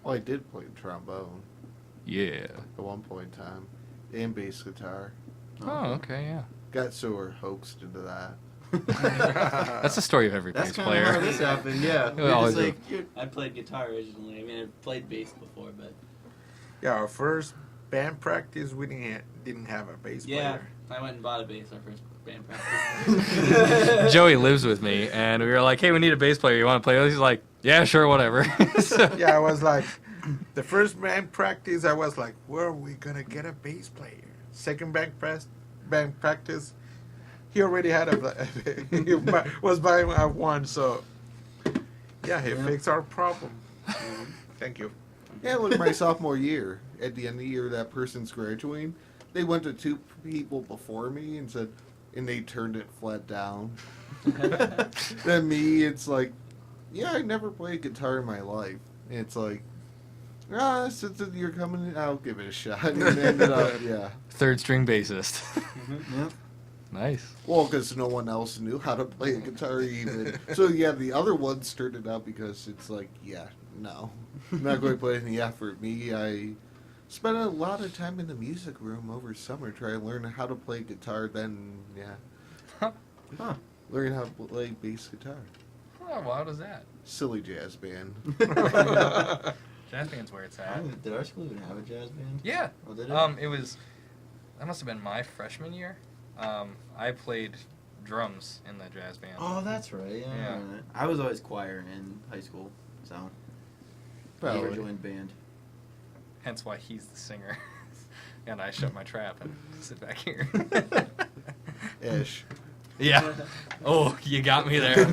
Well, I did play trombone Yeah. at one point in time, and bass guitar. Oh, okay, yeah. Got so hoaxed into that. That's the story of every That's bass kind player. of how this happened. Yeah, It we're always just like, you're- I played guitar originally. I mean, I played bass before, but Yeah, our first band practice, we didn't have a bass yeah, player. I went and bought a bass our first band practice. Joey lives with me, and we were like, "Hey, we need a bass player. You want to play with us?" He's like, "Yeah, sure, whatever." So- Yeah, I was like, the first band practice, I was like, where are we gonna get a bass player? Second band practice, he already had he was buying one, so yeah, he fixed our problem. Thank you. Yeah, look, my sophomore year, at the end of the year, that person's graduating. They went to two people before me and said, and they turned it flat down. Then me, it's like, yeah, I never played guitar in my life. And it's like, since you're coming, I'll give it a shot. And ended up, yeah. Third string bassist. Yep. Nice. Well, because no one else knew how to play a guitar even. So yeah, the other ones turned it out because it's like, yeah, no, I'm not going to put any effort. Me, I spent a lot of time in the music room over summer trying to learn how to play guitar. Then yeah, Huh. learn how to play bass guitar. Oh, well, how does that? Silly jazz band. Jazz band's where it's at. Did our school even have a jazz band? Yeah. Oh, did it? It was. That must have been my freshman year. I played drums in the jazz band. Oh, that's right. Yeah. Yeah. I remember that. I was always choir in high school, so never Probably. joined band. Hence why he's the singer. And I shut my trap and sit back here. Ish. Yeah. Oh, you got me there.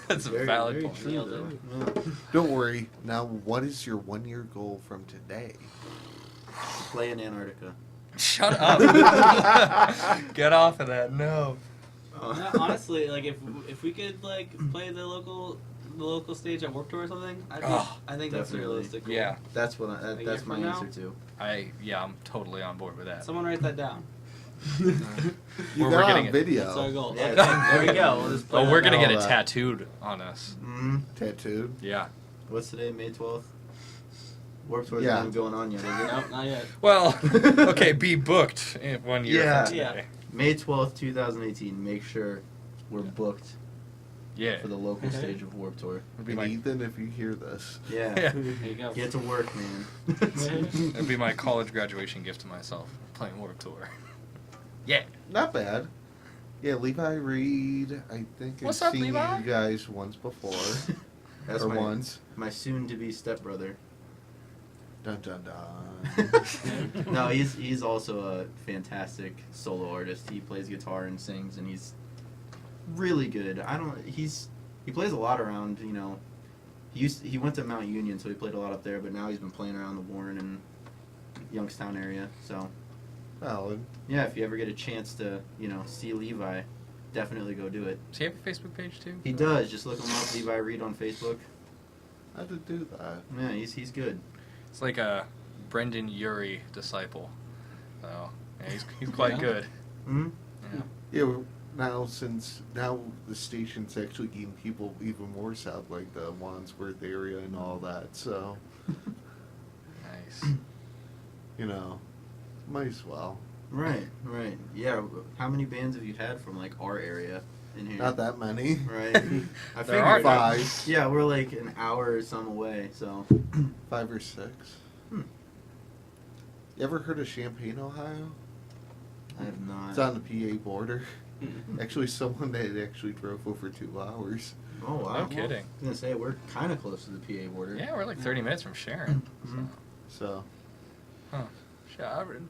That's a Very, valid very point. true, Nailed though. Yeah. Don't worry. Now, what is your 1 year goal from today? Play in Antarctica. Shut up. Get off of that. No. No, honestly, like if we could like play the local stage at Warped Tour or something, Oh, I think that's a definitely. realistic goal. Yeah. That's what A year that's my from now? answer too. I'm totally on board with that. Someone write that down. You We're got getting on it. video. That's our goal. Yeah, Okay, there we go. We'll just play Oh, that we're gonna down. get it that. tattooed on us. Mm-hmm. Tattooed. Yeah. What's today? May 12th. Warped Tour's Yeah. not even going on yet, is it? Nope, not yet. Well, okay, be booked in 1 year Yeah. from today. May 12th, 2018. Make sure we're booked Yeah. for the local stage of Warped Tour. It'd be And my, Ethan, if you hear this. Yeah. yeah. There you go. Get to work, man. It'd be my college graduation gift to myself, playing Warped Tour. Yeah. Not bad. Yeah, Levi Reed, I think What's I've up, seen Levi? you guys once before. That's or my, once. my soon-to-be stepbrother. Dun dun dun. No, he's also a fantastic solo artist. He plays guitar and sings, and he's really good. He plays a lot around. You know, he went to Mount Union, so he played a lot up there. But now he's been playing around the Warren and Youngstown area. So Valid. yeah, if you ever get a chance to see Levi, definitely go do it. Does he have a Facebook page too? He does. Just look him up, Levi Reed on Facebook. How to do that? Yeah, he's good. It's like a Brendan Urie disciple. So yeah, he's quite Yeah. good. Hmm. Yeah. Yeah, now the station's actually getting people even more south, like the Wandsworth area and all that. So, Nice. might as well. Right. Yeah. How many bands have you had from like our area in here? Not that many. Right. I There are figured. none. 5, Yeah, we're like an hour or some away, so. 5 or 6. Hmm. You ever heard of Champaign, Ohio? I have not. It's on the PA border. Actually, someone that actually drove over 2 hours. Oh wow. No kidding. I was gonna say we're kind of close to the PA border. Yeah, we're like 30 minutes from Sharon. Mhm. So, Huh. Sharon.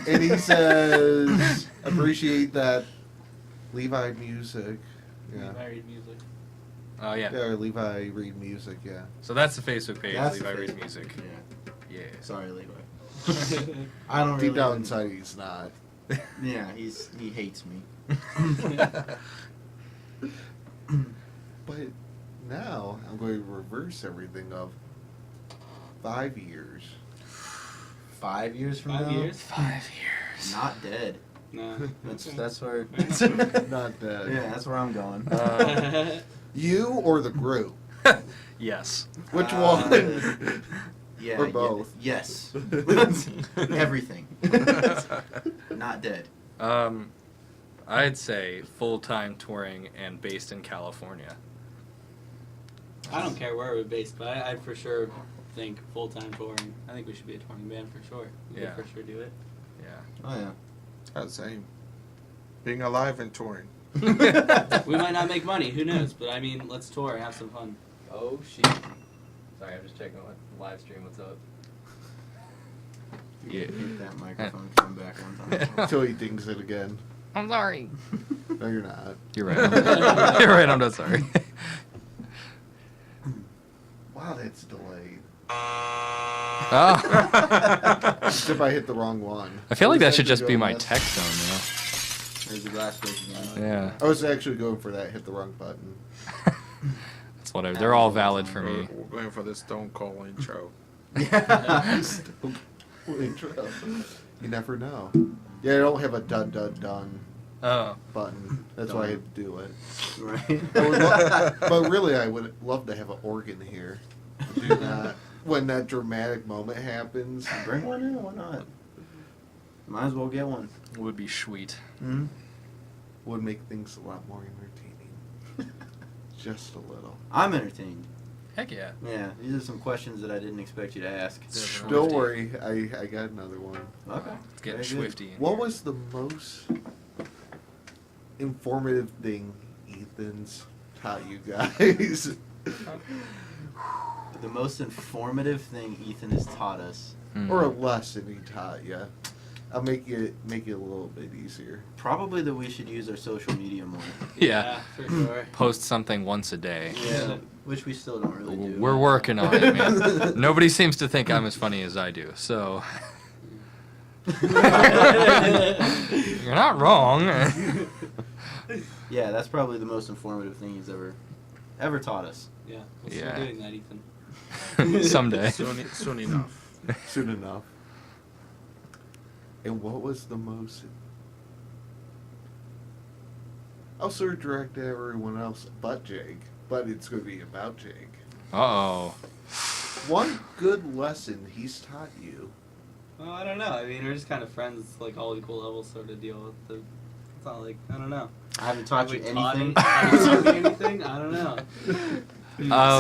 and he says, appreciate that Levi music. Yeah. Varied music. Oh yeah. Yeah, or Levi Reed music, yeah. So that's the Facebook page, That's Levi the Reed Facebook Music. page, Yeah. Yeah. Sorry, Levi. I don't Deep really. down inside, he's not. Yeah, he hates me. But now, I'm going to reverse everything of 5 years. 5 years from 5 now. years? 5 years. Not dead. No. That's where. Not dead. Yeah, that's where I'm going. You or the group? Yes. Which Uh, one? Yeah. Or both. Yes. Everything. Not dead. I'd say full-time touring and based in California. I don't care where we're based, but I'd for sure think full-time touring. I think we should be a touring band for sure. We Yeah. could for sure do it. Yeah. Oh yeah. Same. Being alive and touring. We might not make money. Who knows? But I mean, let's tour, have some fun. Oh, shit. Sorry, I'm just checking what live stream. What's up? You Yeah. can hit that microphone come back one time. Until he dings it again. I'm sorry. No, you're not. You're right. You're right. I'm not sorry. Wow, that's delayed. Oh. As if I hit the wrong one. I feel like that was should just actually be going my less. text tone There's the glass breaking now. out. Yeah. I was actually going for that. Hit the wrong button. That's whatever. They're all valid for me. We're going for the Stone Cold intro. Intro. You never know. Yeah, I don't have a dun dun dun Oh. button. That's why I had to do it. Right. But really, I would love to have an organ here. Do that when that dramatic moment happens. Bring one in, why not? Might as well get one. Would be sweet. Mm-hmm. Would make things a lot more entertaining. Just a little. I'm entertained. Heck yeah. Yeah, these are some questions that I didn't expect you to ask. Swifty. Don't worry, I got another one. Okay. It's getting Very good. swifty. in What here. was the most informative thing Ethan's taught you guys? The most informative thing Ethan has taught us, Hmm. Or a lesson he taught you? I'll make it a little bit easier. probably that we should use our social media more. Yeah. for sure. Post something once a day. Yeah, which we still don't really do. We're working on it, man. Nobody seems to think I'm as funny as I do, so you're not wrong. Yeah, that's probably the most informative thing he's ever taught us. Yeah, we'll Yeah. start doing that, Ethan. Someday. Soon enough. Soon enough. And what was the most? I'll sort of direct everyone else but Jake, but it's going to be about Jake. Uh-oh. One good lesson he's taught you. Well, I don't know. I mean, we're just kind of friends. It's like all equal levels sort of deal. It's not like, I don't know. I haven't taught you Have we taught anything. Have we taught me anything? I don't know.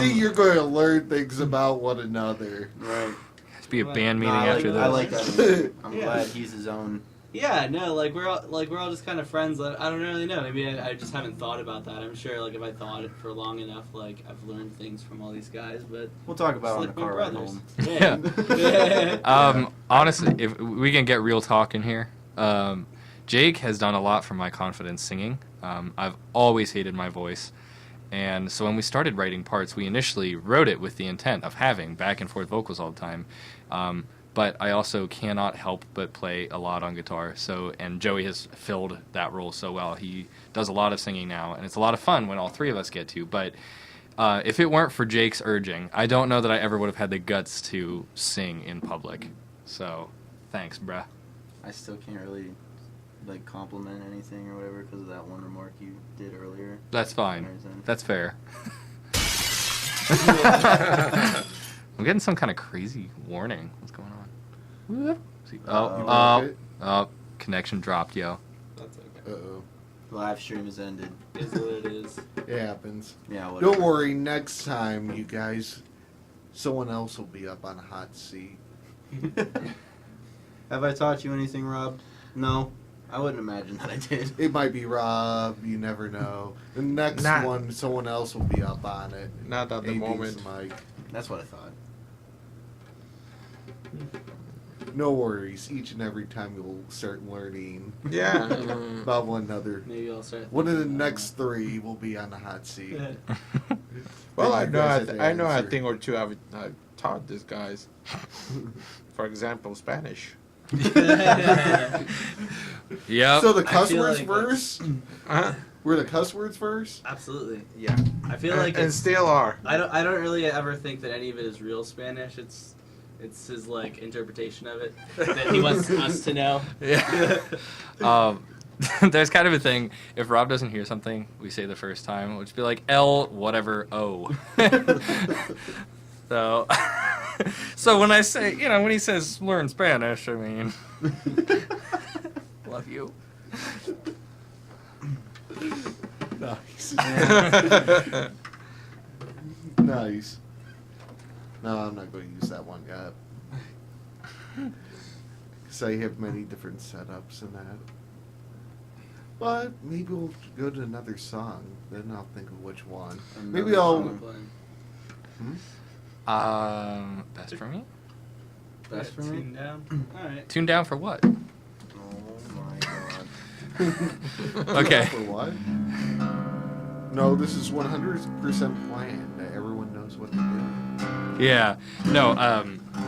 See, you're going to learn things about one another. Right. It's be a band No, meeting I after like, this. I like that. I'm Yeah. glad he's his own. Yeah, no, like we're all just kind of friends. I don't really know. Maybe I just haven't thought about that. I'm sure, like if I thought it for long enough, like I've learned things from all these guys. But We'll talk about it's it on like the my car ride brothers. home. Yeah. Honestly, if we can get real talk in here, Jake has done a lot for my confidence singing. I've always hated my voice. And so when we started writing parts, we initially wrote it with the intent of having back and forth vocals all the time. But I also cannot help but play a lot on guitar. And Joey has filled that role so well. He does a lot of singing now, and it's a lot of fun when all three of us get to. But if it weren't for Jake's urging, I don't know that I ever would have had the guts to sing in public. So, thanks, bruh. I still can't really like compliment anything or whatever because of that one remark you did earlier. That's fine. Everything. That's fair. I'm getting some kind of crazy warning. What's going on? Whoop. See- You Oh, like it? connection dropped, yo. That's okay. Uh-oh. The live stream has ended. Is what it is. It happens. Yeah, whatever. Don't worry, next time, you guys, someone else will be up on a hot seat. Have I taught you anything, Rob? No. I wouldn't imagine that I did. It might be Rob, you never know. The next Not- one, someone else will be up on it. Not at the AD's moment. Mike. That's what I thought. No worries, each and every time you'll start learning Yeah. about one another. Maybe I'll start. One of the thinking about next three will be on the hot seat. Well, Then I you know. guys have to I know a answer. thing or two I've taught these guys. For example, Spanish. Yep. So the I cuss feel words like first? Uh-huh. Were the cuss words first? Absolutely. Yeah. I feel like and it's, still are. I don't really ever think that any of it is real Spanish. It's his like interpretation of it that he wants us to know. Yeah. There's kind of a thing. If Rob doesn't hear something we say the first time, we'll just be like L whatever O. So, so when I say, when he says learn Spanish, I mean, love you. Nice. Nice. No, I'm not going to use that one yet. Because I have many different setups in that. But maybe we'll go to another song. Then I'll think of which one. Maybe Another I'll. song. Best for me? Best for me? Tune down. All right. Tune down for what? Oh my god. Okay. For what? No, this is 100% planned. Everyone knows what they're doing. Yeah. No,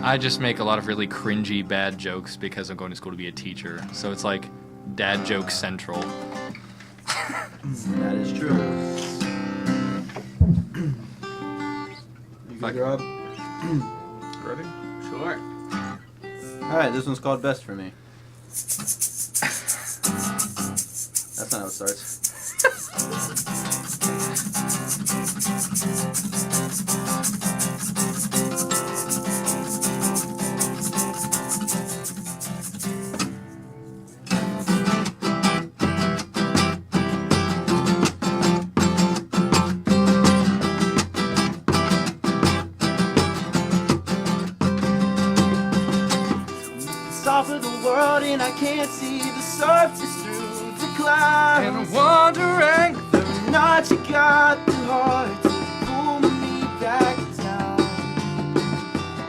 I just make a lot of really cringy bad jokes because I'm going to school to be a teacher. So it's like dad joke central. That is true. You Fuck. good, Rob? Ready? Sure. Alright, this one's called Best for Me. That's not how it starts. Top of the world and I can't see the surface through the clouds. And I'm wondering. Whether or not you got the heart to pull me back down.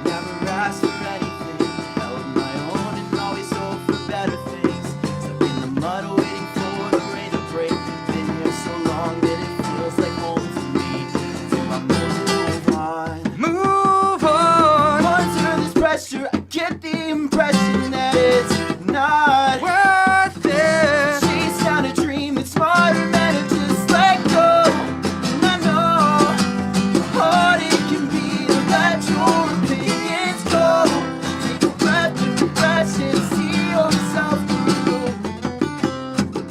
Never asked for anything, held my own and always hoped for better things. Stuck in the mud waiting for the rain to break. Been here so long that it feels like home to me. So I move on. Move on. Under this pressure, I get the impression that it's not Worth it. chase down a dream that's smarter than to just let go. And I know how hard it can be to let your opinions go. Take a breath and refresh and see yourself through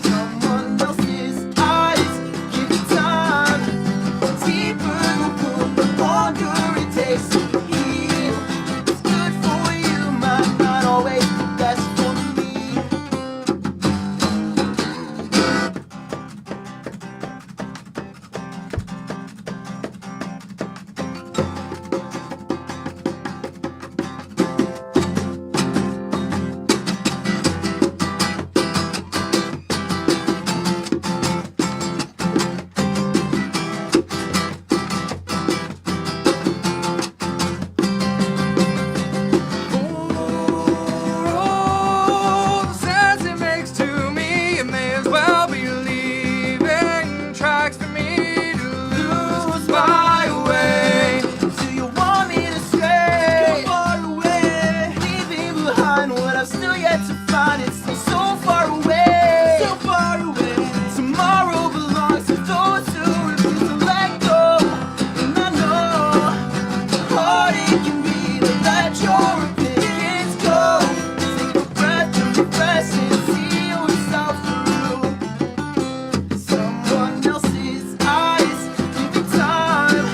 someone else's eyes. Give it time. Deeper the wound, the longer it takes to heal. It's good for you, might not always be best for me. Oh, the sense it makes to me, it may as well be leaving tracks for me to lose my way. Do you want me to stray far away, leaving behind what I've still yet to find? It's still so far away, so far away. Tomorrow belongs to those who refuse to let go. And I know how hard it can be to let your opinions go. Take a breath and refresh and see yourself through someone else's eyes. Give it time.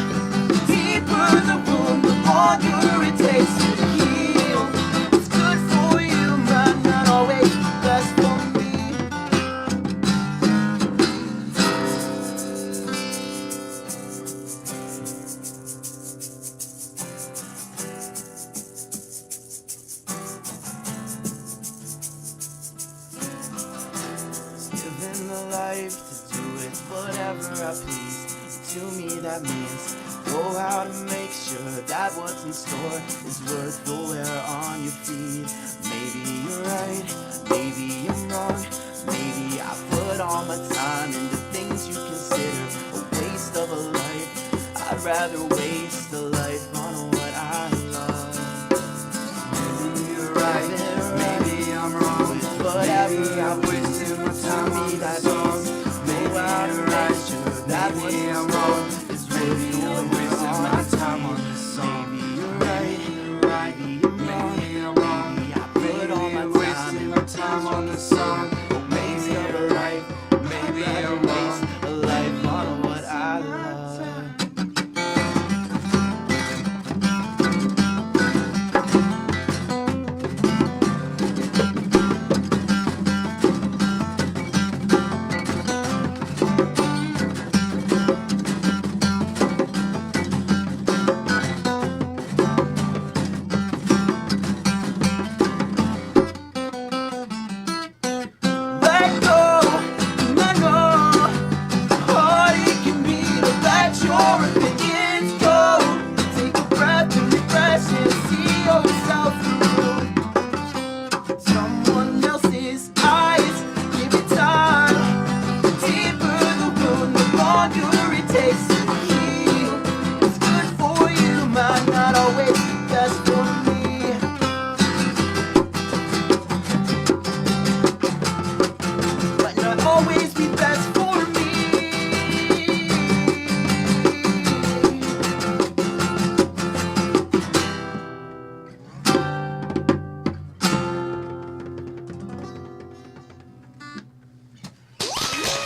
Deeper the wound, the longer it takes to heal. It's good for you, might not always be best for me. Given the life to do it whatever I please. To me that means know how to make sure that what's in store is worth the wear on your feet. Maybe you're right, maybe I'm wrong. Maybe I put all my time into things you consider a waste of a life. I'd rather waste a life on what I love. Maybe you're right, maybe I'm wrong. Whatever I'm wasting my time on that song. Maybe I'm right, sure that what's in store is worth the wasting my time on this song. Maybe you're right, maybe you're wrong. Maybe I put all my time on this song. Maybe you're right, maybe I'm wrong. A life on what I love. your opinions go. Take a breath and refresh and see yourself through someone else's eyes. Give it time. The deeper the wound, the longer it takes to heal. What's good for you might not always be best for me. Might not always be best for me.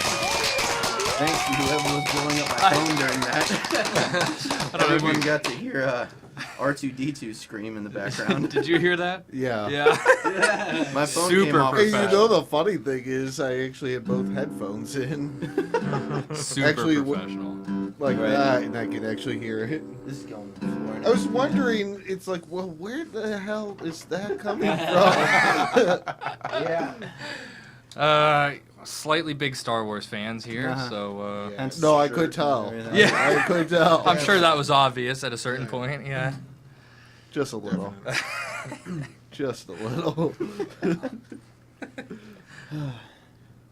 Thanks to whoever was blowing up my phone during that. I don't know if Everyone you- got to hear R2D2 scream in the background. Did you hear that? Yeah. Yeah. My phone Super came off. Hey, you professional. know the funny thing is, I actually had both headphones in, Super Actually, professional. like Right. that, and I can actually hear it. This is going to the floor. I was wondering, it's like, well, where the hell is that coming from? Yeah. Slightly big Star Wars fans here, Uh-huh. so Yeah. Hence No, the I shirt could and tell. everything. Yeah. I could tell. I'm sure that was obvious at a certain point. Yeah. Just a little. Just a little.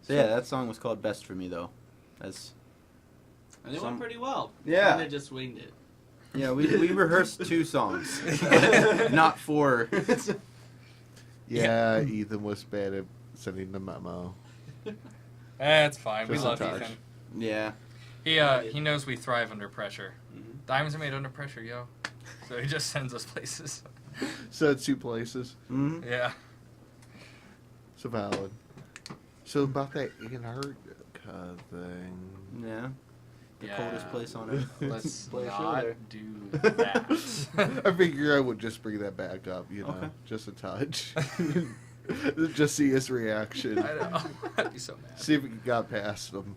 So yeah, that song was called "Best for Me," though. That's And it Some- went pretty well. Yeah. Kinda just winged it. yeah. We rehearsed 2 songs, not 4. Yeah, Ethan was bad at sending the memo. That's fine. We Just a love touch. Ethan. Yeah. He knows we thrive under pressure. Mhm. Diamonds are made under pressure, yo. So he just sends us places. Said 2 places. hmm Yeah. So valid. So about that Antarctica thing. Yeah. The Yeah. coldest place on earth. Let's Play a show not there. do that. I figure I would just bring that back up, you know, Okay. just a touch. Just see his reaction. I know. I'd be so mad. See if it got past him.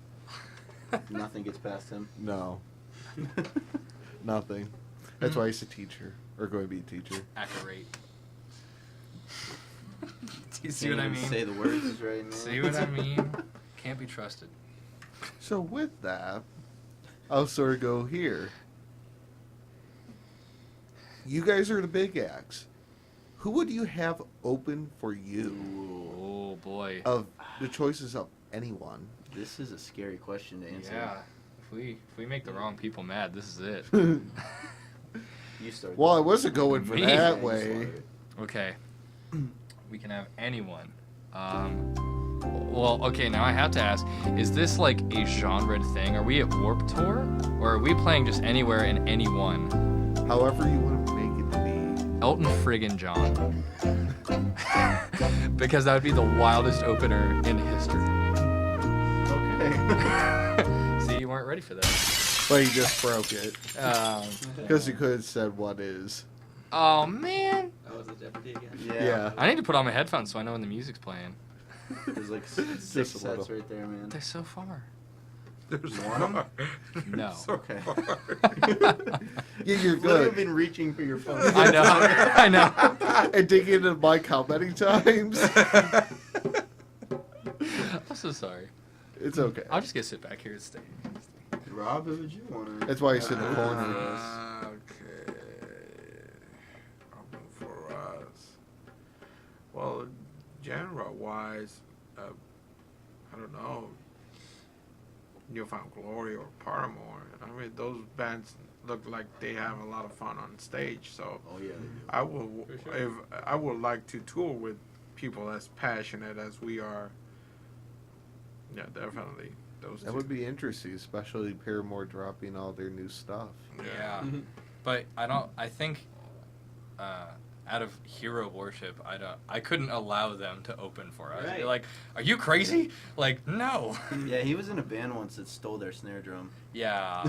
Nothing gets past him. No, nothing. That's why he's a teacher, or going to be a teacher. Accurate. Do you see Can't what I even mean? Say the words right now. See what I mean? Can't be trusted. So with that, I'll sort of go here. You guys are the big acts. Who would you have open for you Oh boy. of the choices of anyone? This is a scary question to answer. Yeah. If we make the wrong people mad, this is it. You start. Well, I wasn't going for Me? that way. Okay. We can have anyone. Well, okay, now I have to ask, is this like a genre thing? Are we at Warped Tour? Or are we playing just anywhere and anyone? However you want to make it to be. Elton friggin' John. Because that would be the wildest opener in history. Okay. See, you weren't ready for that. But he just broke it. Um, Because he could have said what is. oh, man. That was a Jeopardy again. Yeah. I need to put on my headphones so I know when the music's playing. There's like 6 Just a sets little. right there, man. They're so far. There's You want 'em? No. Okay. Yeah, you're You've good. been reaching for your phone. I know. I know. And digging into the mic how many times? I'm so sorry. It's okay. I'll just get sit back here and stay. Rob, who would you want to? That's why he's in the corner. Okay. Open for us. Well, genre-wise, I don't know. New Found Glory or Paramore. I mean, those bands look like they have a lot of fun on stage. So Oh yeah. I will, For sure. if I would like to tour with people as passionate as we are. Yeah, definitely those That two. would be interesting, especially Paramore dropping all their new stuff. Yeah. Mhm. But I think out of hero worship, I couldn't allow them to open for us. Right. You're like, are you crazy? Like, no. Yeah, he was in a band once that stole their snare drum. Yeah.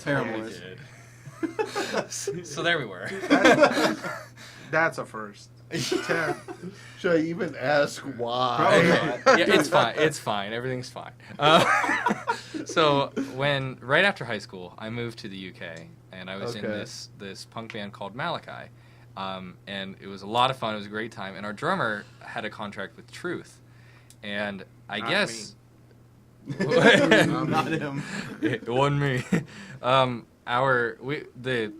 Paramore. We did. So there we were. That's a first. Ten. Should I even ask why? Probably not. Yeah, it's fine. It's fine. Everything's fine. So right after high school, I moved to the UK, and I was in Okay. this punk band called Malachi, and it was a lot of fun. It was a great time, and our drummer had a contract with Truth, and I Not guess Not him. it wasn't me. the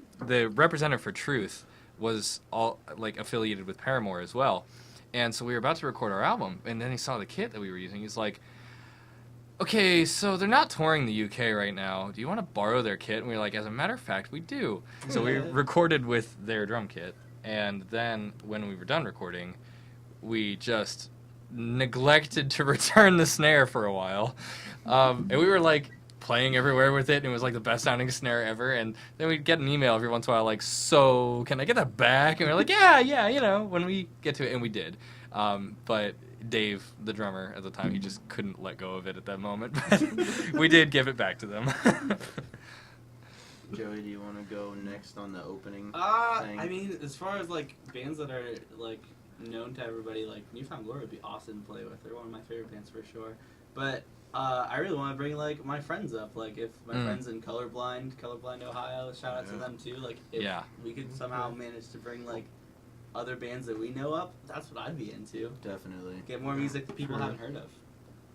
representative for Truth was all like affiliated with Paramore as well, and so we were about to record our album, and then he saw the kit that we were using. He's like, "Okay, so they're not touring the UK right now. Do you want to borrow their kit?" And we were like, "As a matter of fact, we do." So we recorded with their drum kit, and then when we were done recording, we just neglected to return the snare for a while, and we were like playing everywhere with it, and it was like the best sounding snare ever. And then we'd get an email every once in a while like, "So can I get that back?" And we're like, yeah, you know, when we get to it. And we did, but Dave, the drummer at the time, he just couldn't let go of it at that moment. But we did give it back to them. Joey, do you want to go next on the opening thing? I mean, as far as like bands that are like known to everybody, like Newfound Glory would be awesome to play with. They're one of my favorite bands for sure. But I really want to bring like my friends up. Like if my friends in Colorblind Ohio, shout out to them too. Like if we could somehow manage to bring like other bands that we know up, that's what I'd be into. Definitely. Get more music that people haven't heard of.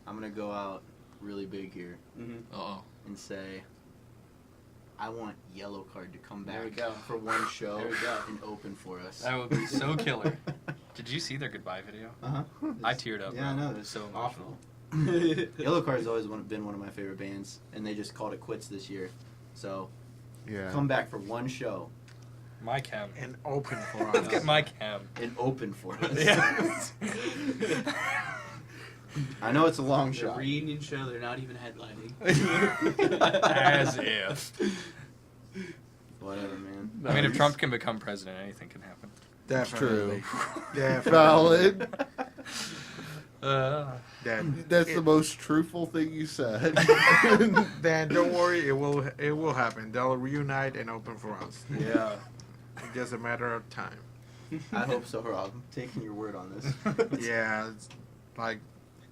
I'm gonna go out really big here and say I want Yellow Card to come There we back go. for one show There we go. and open for us. That would be so killer. Did you see their goodbye video? I teared up. Yeah, I bro. know. It was so awful. emotional. Yellow Card's always been one of my favorite bands, and they just called it quits this year. So Yeah. come back for one show My cam. And open for us. Let's get my cam. and open for us. Yeah. I know it's a long The shot. reunion show, they're not even headlining. As if. Whatever, man. I mean, if Trump can become president, anything can happen. Definitely. Definitely. Valid. That's It- the most truthful thing you said. Then don't worry, it will happen. They'll reunite and open for us. Yeah. It's just a matter of time. I hope so, Rob. I'm taking your word on this. Yeah, it's like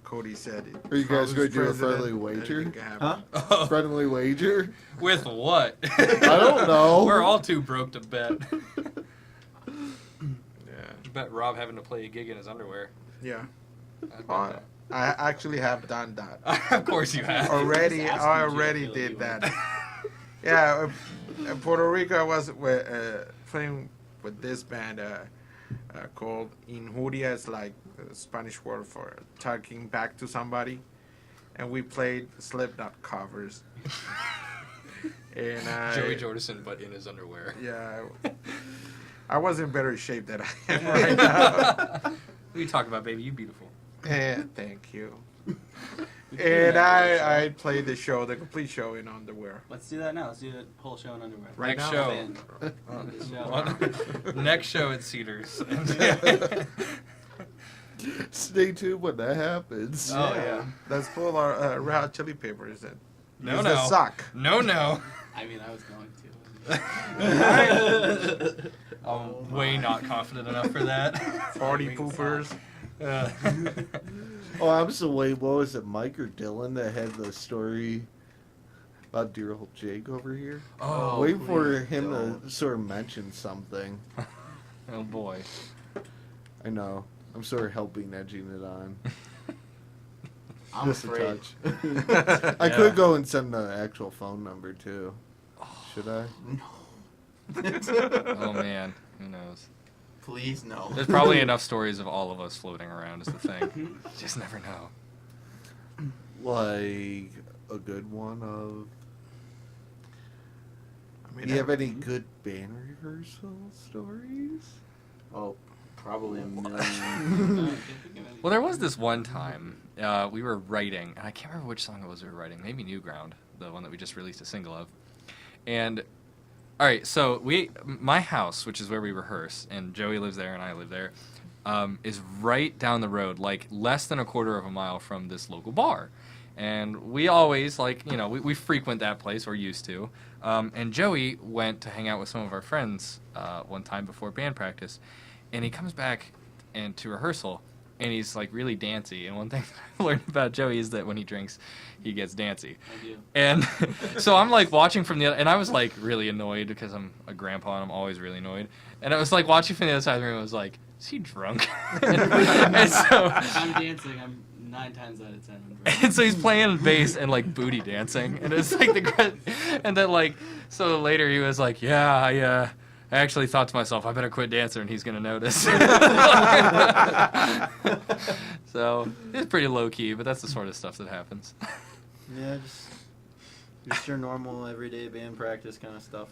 Cody said. Are you guys Trump's going to do a president, friendly wager? anything can happen. Huh? Friendly wager? With what? I don't know. We're all too broke to bet. Yeah. Bet Rob having to play a gig in his underwear. Yeah. I'd bet I actually have done that. that. Of course you have. Already, Just I asking already Joe did Philly that. Yeah, in Puerto Rico, I was playing with this band called Injuria. It's like a Spanish word for talking back to somebody. And we played Slipknot covers. And Joey Jordison, but in his underwear. Yeah, I was in better shape than I am right now. What are you talking about, baby? You beautiful. Thank you. And I played the complete show in underwear. Let's do that now. Let's do the whole show in underwear. Right Next now? show. This show. Next show at Cedars. Stay tuned when that happens. Oh, yeah. Let's pull our Red Hot Chili Peppers in. No, Use no. the sock. No. I mean, I was going to. I'm way not confident enough for that. Party poopers. Oh, I'm so wait. What was it, Mike or Dylan that had the story about Dear Old Jake over here? Oh, Waiting for please him don't. to sort of mention something. oh boy. I know. I'm sort of helping edging it on. I'm Just afraid. a touch. I could go and send the actual phone number too. Should I? Oh man, who knows? Please, no. There's probably enough stories of all of us floating around. Is the thing. Just never know. Like a good one of. I mean, You have any good band rehearsal stories? Oh, probably a million. Well, there was this one time we were writing, and I can't remember which song it was we were writing. Maybe Newground, the one that we just released a single of. And all right, so my house, which is where we rehearse, and Joey lives there and I live there, is right down the road, like less than a quarter of a mile from this local bar. And we always, we frequent that place, or used to. And Joey went to hang out with some of our friends one time before band practice. And he comes back to rehearsal, and he's like really dancy. And one thing that I learned about Joey is that when he drinks, he gets dancy. I do. And so I'm like watching from the other, and I was like really annoyed because I'm a grandpa and I'm always really annoyed. And I was like watching from the other side of the room. I was like, is he drunk? and so I'm dancing. I'm 9 times out of 10. And so he's playing bass and like booty dancing, and it's like and then like so later he was like, yeah, I actually thought to myself, I better quit dancing, and he's gonna notice. So it's pretty low key, but that's the sort of stuff that happens. Yeah, just your normal everyday band practice kind of stuff.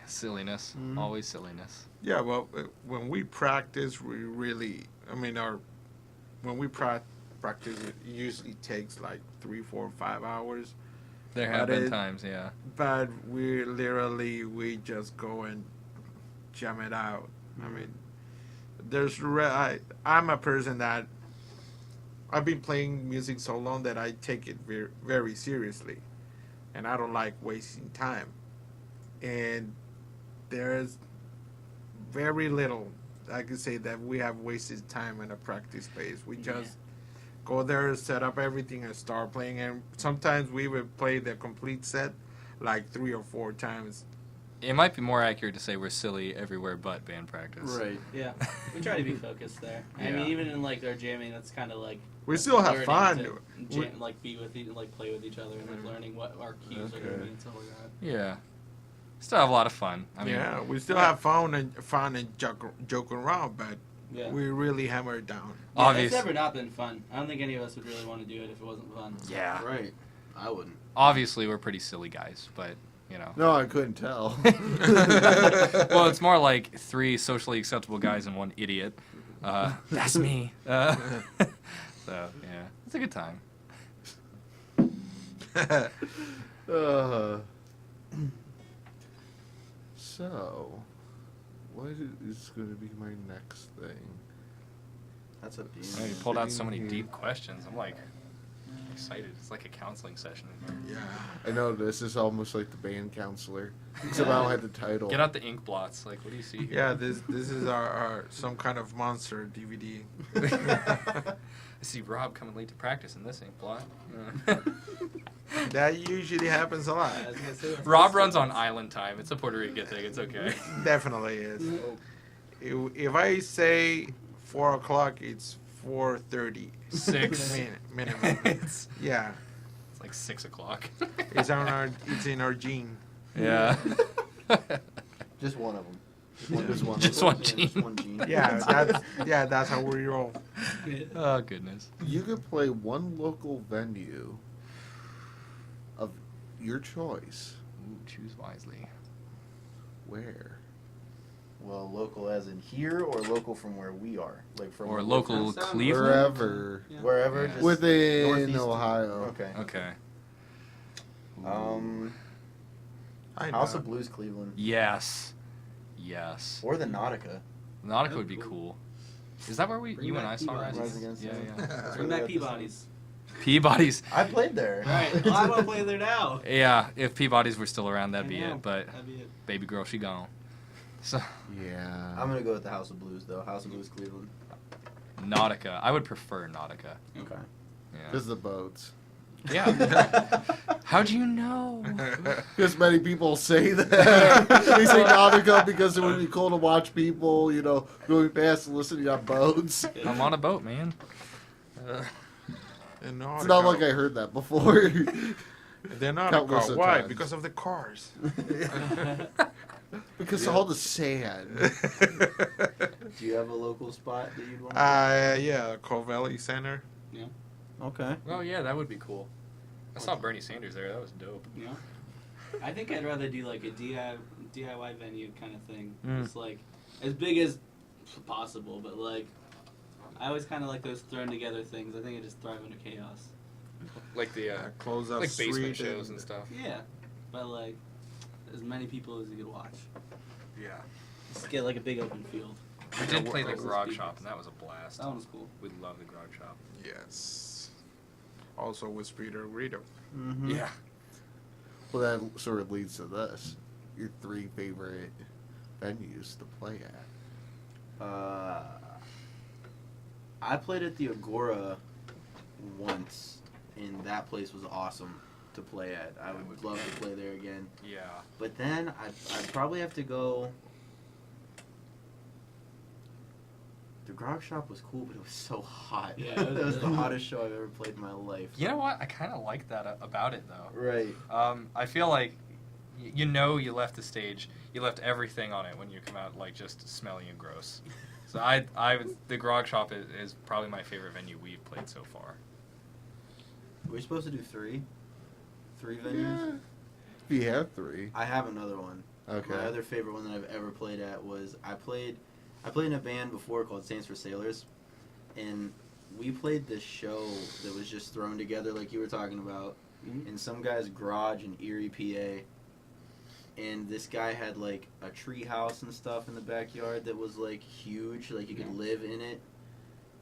Silliness, Mhm. always silliness. Yeah, well, when we practice, we really, I mean, when we practice, it usually takes like 3, 4, 5 hours. There have But been it- times, yeah. But we just go and jam it out. I mean, I'm a person that I've been playing music so long that I take it very, very seriously, and I don't like wasting time. And there's very little I can say that we have wasted time in a practice space. We just go there, set up everything, and start playing. And sometimes we would play the complete set like 3 or 4 times. It might be more accurate to say we're silly everywhere but band practice. Right. Yeah, we try to be focused there. I Yeah. mean, even in like our jamming, that's kind of like We still have learning fun. to We- jam, like be with like play with each other and like learning what our cues are gonna be and stuff like that. Yeah. Still have a lot of fun. I mean, Yeah, we still have fun and joke around, but Yeah. we really hammer it down. Yeah, Obvious- it's never not been fun. I don't think any of us would really want to do it if it wasn't fun. yeah. Right. I wouldn't. Obviously, we're pretty silly guys, but, you know. No, I couldn't tell. Well, it's more like 3 socially acceptable guys and 1 idiot. That's me. So, yeah. It's a good time. Uh, so, what is going to be my next thing? That's up to you. Oh, you pulled out so many deep questions. I'm like excited. It's like a counseling session. Yeah. I know this is almost like the band counselor, except I don't have the title. Get out the ink blots. Like, what do you see here? Yeah, this is our some kind of monster DVD. I see Rob coming late to practice in this ink blot. That usually happens a lot. I was gonna say, that's Rob awesome. runs on island time. It's a Puerto Rican thing. It's okay. Definitely is. If I say 4 o'clock, it's 4:30. 6. Minimum. it's Yeah, like 6 o'clock. it's in our gene. Yeah. Just one of them. Just one. Just one Just gene. one gene. Yeah, that's how we roll. Oh goodness. You could play one local venue of your choice. Ooh, choose wisely. Where? Well, local as in here, or local from where we are, like from Or where we're local from? Cleveland. Wherever. Yeah. wherever. Yeah. Just Within northeast. Ohio. Okay. Okay. I know. House of Blues, Cleveland, Yes. Yes. or the Nautica. Nautica would be cool. Is that where Bring you and back I saw Peabody's. Rise? Rise Against Yeah, the- yeah. Bring back Peabody's. Peabody's. I played there. Alright, well, I want to play there now. Yeah, if Peabody's were still around, that'd I be know. it. But That'd be it. baby girl, she gone. So Yeah. I'm gonna go with the House of Blues though. House of Blues, Cleveland. Nautica. I would prefer Nautica. Okay. Yeah. Because the boats. Yeah. How'd you know? Because many people say that. They say Nautica because it would be cool to watch people, going past and listening on boats. I'm on a boat, man. And It's not like I heard that before. They're not a Countless car. of Why? times. Because of the cars. Because of all the sand. Do you have a local spot that you'd want? Yeah, Covelli Center. Okay. Oh yeah, that would be cool. I saw Bernie Sanders there. That was dope. You know? I think I'd rather do like a DIY venue kind of thing. Mm. It's like as big as possible, but like I always kind of like those thrown together things. I think I just thrive under chaos. Like the Close up like basement street shows and stuff. Yeah, but like as many people as you could watch. Yeah. Just get like a big open field. We did play the Those Grog speakers. Shop, and that was a blast. That one was cool. We love the Grog Shop. Yes. Also with Peter Guido. Mm-hmm. Yeah. Well, that sort of leads to this. Your 3 favorite venues to play at. I played at the Agora once, and that place was awesome to play at. I would love to play there again. Yeah. But then I'd probably have to go. The Grog Shop was cool, but it was so hot. Yeah, it was that was the really- hottest show I've ever played in my life. You know what? I kind of like that about it though. Right. I feel like you know you left the stage, you left everything on it when you come out like just smelly and gross. So the Grog Shop is probably my favorite venue we've played so far. We're supposed to do three venues. Yeah. If you have 3. I have another one. Okay. My other favorite one that I've ever played at was I played in a band before called Saints for Sailors, and we played this show that was just thrown together like you were talking about in some guy's garage in Erie, PA. And this guy had like a tree house and stuff in the backyard that was like huge, like you could live in it.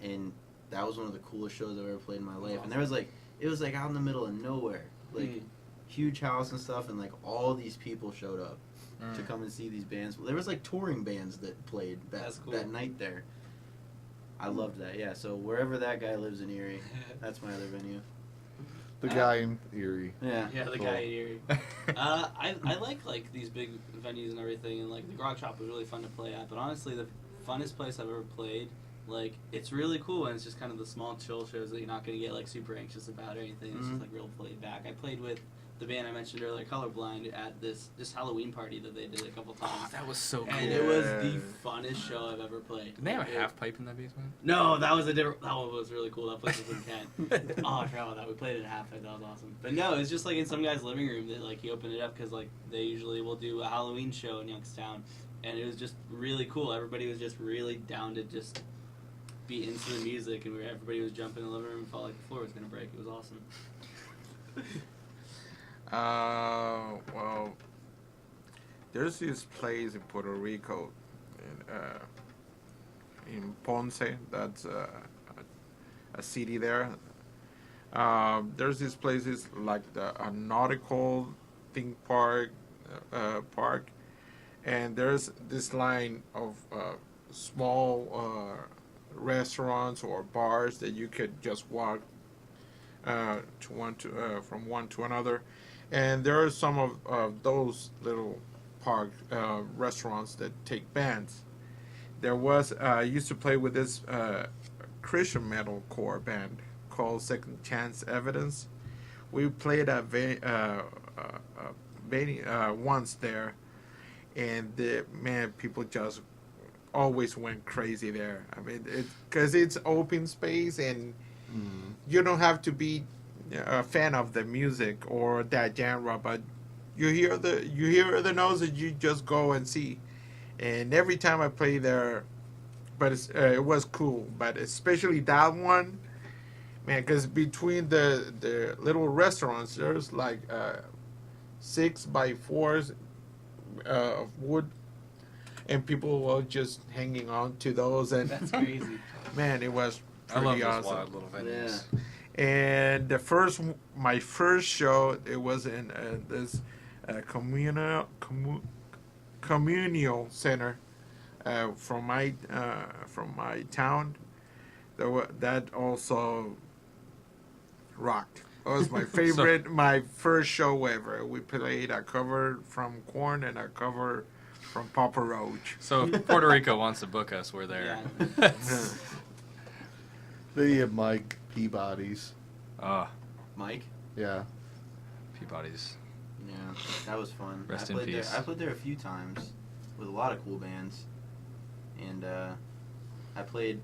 And that was one of the coolest shows I've ever played in my life. And there was like, it was like out in the middle of nowhere, like huge house and stuff, and like all these people showed up to come and see these bands. There was like touring bands that played That's cool. that night there. I loved that. Yeah. So wherever that guy lives in Erie, that's my other venue. The guy in Erie. Yeah. Yeah, the Cool. guy in Erie. I like these big venues and everything, and like the Grog Shop was really fun to play at. But honestly, the funnest place I've ever played, like it's really cool, and it's just kind of the small chill shows that you're not gonna get like super anxious about or anything. It's just like real laid back. I played with the band I mentioned earlier, Colorblind, at this Halloween party that they did a couple times. Oh, that was so cool. And it was the funnest show I've ever played. Didn't they have a It- half pipe in that basement? No, that was a different. That one was really cool. That place was in Kent. Oh, I forgot about that. We played it at half. That was awesome. But no, it's just like in some guy's living room that like he opened it up because like they usually will do a Halloween show in Youngstown, and it was just really cool. Everybody was just really down to just be into the music, and everybody was jumping in the living room and felt like the floor was gonna break. It was awesome. Well, there's this place in Puerto Rico, in Ponce. That's a city there. There's these places like a nautical theme park, and there's this line of small restaurants or bars that you could just walk from one to another, and there are some of those little park restaurants that take bands. There was I used to play with this Christian metalcore band called Second Chance Evidence. We played at once there, and people just always went crazy there. I mean, because it's open space and you don't have to be a fan of the music or that genre, but you hear the notes and you just go and see. And every time I play there, but it was cool. But especially that one, man, because between the little restaurants, there's like 6x4s of wood, and people were just hanging on to those, and That's crazy. man, it was I love pretty those awesome. wild little venues. And my first show, it was in this communal center from my town. That also rocked. It was my favorite, my first show ever. We played a cover from Korn and a cover from Papa Roach. So if Puerto Rico wants to book us, we're there. Yeah. They have Mike Peabody's. Mike. Yeah. Peabody's. Yeah, that was fun. Rest I in played peace. There, I played there a few times with a lot of cool bands, and I played,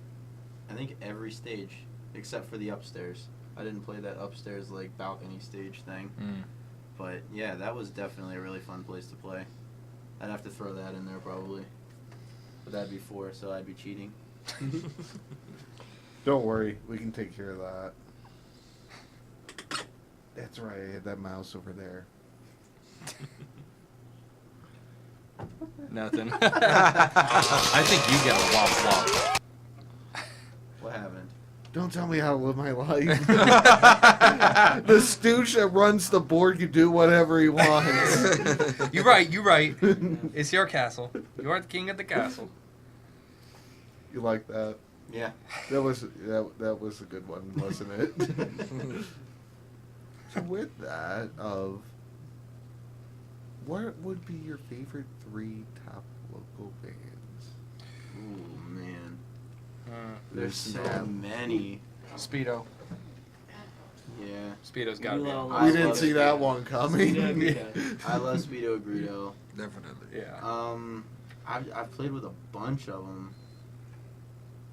I think, every stage except for the upstairs. I didn't play that upstairs like balcony stage thing, but yeah, that was definitely a really fun place to play. I'd have to throw that in there probably, but that'd be 4, so I'd be cheating. Don't worry, we can take care of that. That's right, I had that mouse over there. Nothing. I think you get a womp womp. What happened? Don't tell me how to live my life. The stooge that runs the board can do whatever he wants. You're right. You're right. It's your castle. You are the king of the castle. You like that? Yeah. That was a good one, wasn't it? So with that, what would be your favorite 3 top local bands? Ooh, man. There's so Snap. many. Speedo. Yeah. Speedo's got to be. Love I We didn't love see it. that one coming. I love Speedo Greedo. Definitely. Yeah. I've played with a bunch of them.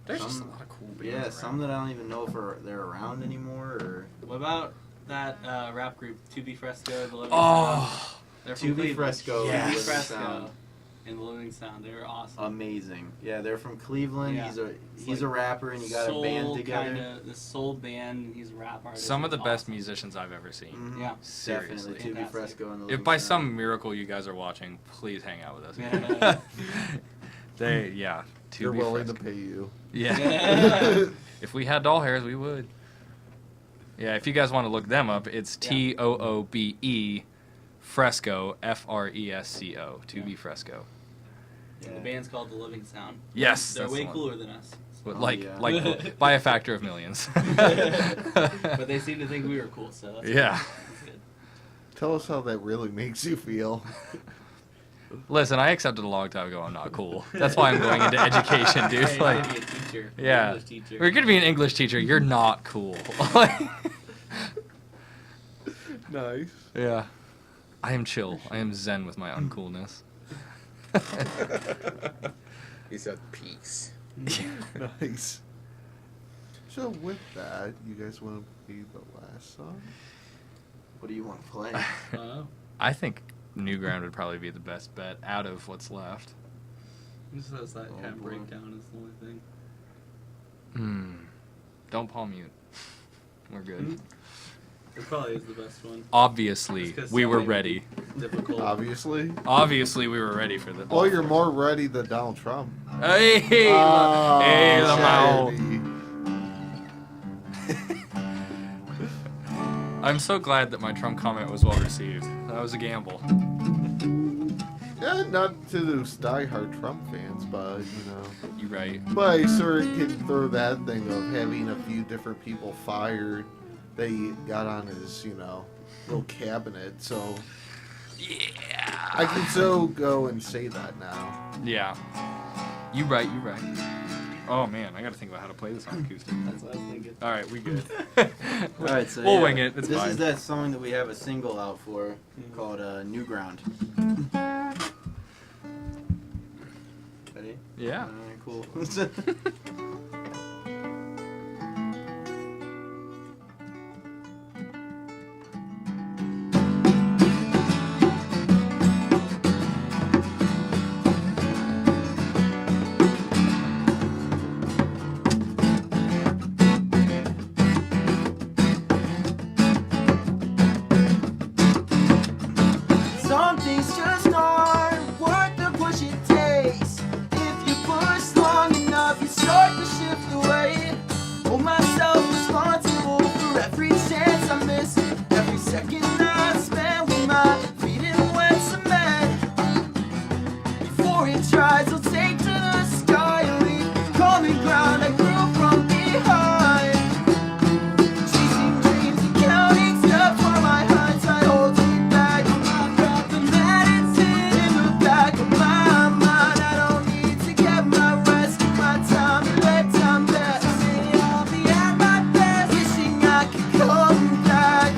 There's just a some- lot of cool bands. Yeah, around. some that I don't even know if they're around anymore or. What about that rap group, Tubi Fresco, The Living Sound? Oh, They're from Tubi Cleveland. Fresco, Yes. The Tubi Living Fresco Sound. and The Living Sound. They were awesome. Amazing. Yeah, they're from Cleveland. Yeah. He's a like rapper and he got a band together. This soul band. And he's a rap artist. some of the It's best awesome. musicians I've ever seen. Mhm. Yeah. Seriously. Definitely Tubi Fantastic. Fresco and the If Living by Sound. some miracle you guys are watching, please hang out with us. Yeah. They're They're willing to Fresco. pay you. Yeah. Yeah. If we had doll hairs, we would. Yeah, if you guys want to look them up, it's Yeah. Toobe Fresco, Fresco, Tubi Fresco. The band's called The Living Sound. Yes, They're that's the way one. cooler than us. But Oh, like yeah. by a factor of millions. But they seem to think we were cool, so that's Yeah. That's good. Tell us how that really makes you feel. Listen, I accepted a long time ago I'm not cool. That's why I'm going into education, dude. Hey, Like, you're gonna be a teacher. yeah. English teacher. if you're gonna be an English teacher, you're not cool. Like, Nice. yeah. I am chill. I am zen with my uncoolness. He said peace. Nice. So with that, you guys want to play the last song? What do you want to play? I think New Ground would probably be the best bet out of what's left. Just says that Oh, kind of boy. breakdown is the only thing. Don't palm mute. We're good. It probably is the best one. Obviously, Just 'cause we were something ready. Difficult. Obviously. Obviously, we were ready for the. Well, you're more ready than Donald Trump. Hey, hey, Lamau. Shady. I'm so glad that my Trump comment was well received. That was a gamble. Yeah, not to those diehard Trump fans, but you know. You right. But he sort of can throw that thing of having a few different people fired that he got on his, you know, little cabinet. So Yeah. I can so go and say that now. Yeah. You right. You right. Oh man, I got to think about how to play this on acoustic. That's what I was thinking. All right, we good. All right, so we'll yeah, wing it. It's this fine. is that song that we have a single out for called New Ground. Ready? Yeah. Alright, cool. Some things just aren't worth the push it takes. If you push long enough, you start to shift away. Hold myself responsible for every chance I miss, every second I spend with my feet in wet cement. Before it tries, I'll take to the sky and leave common ground I grew from behind. Chasing dreams and counting steps for my hindsight holds me back. The medicine in the back of my mind. I don't need to get my rest, my time, and let time pass. I'll be at my best, wishing I could come back.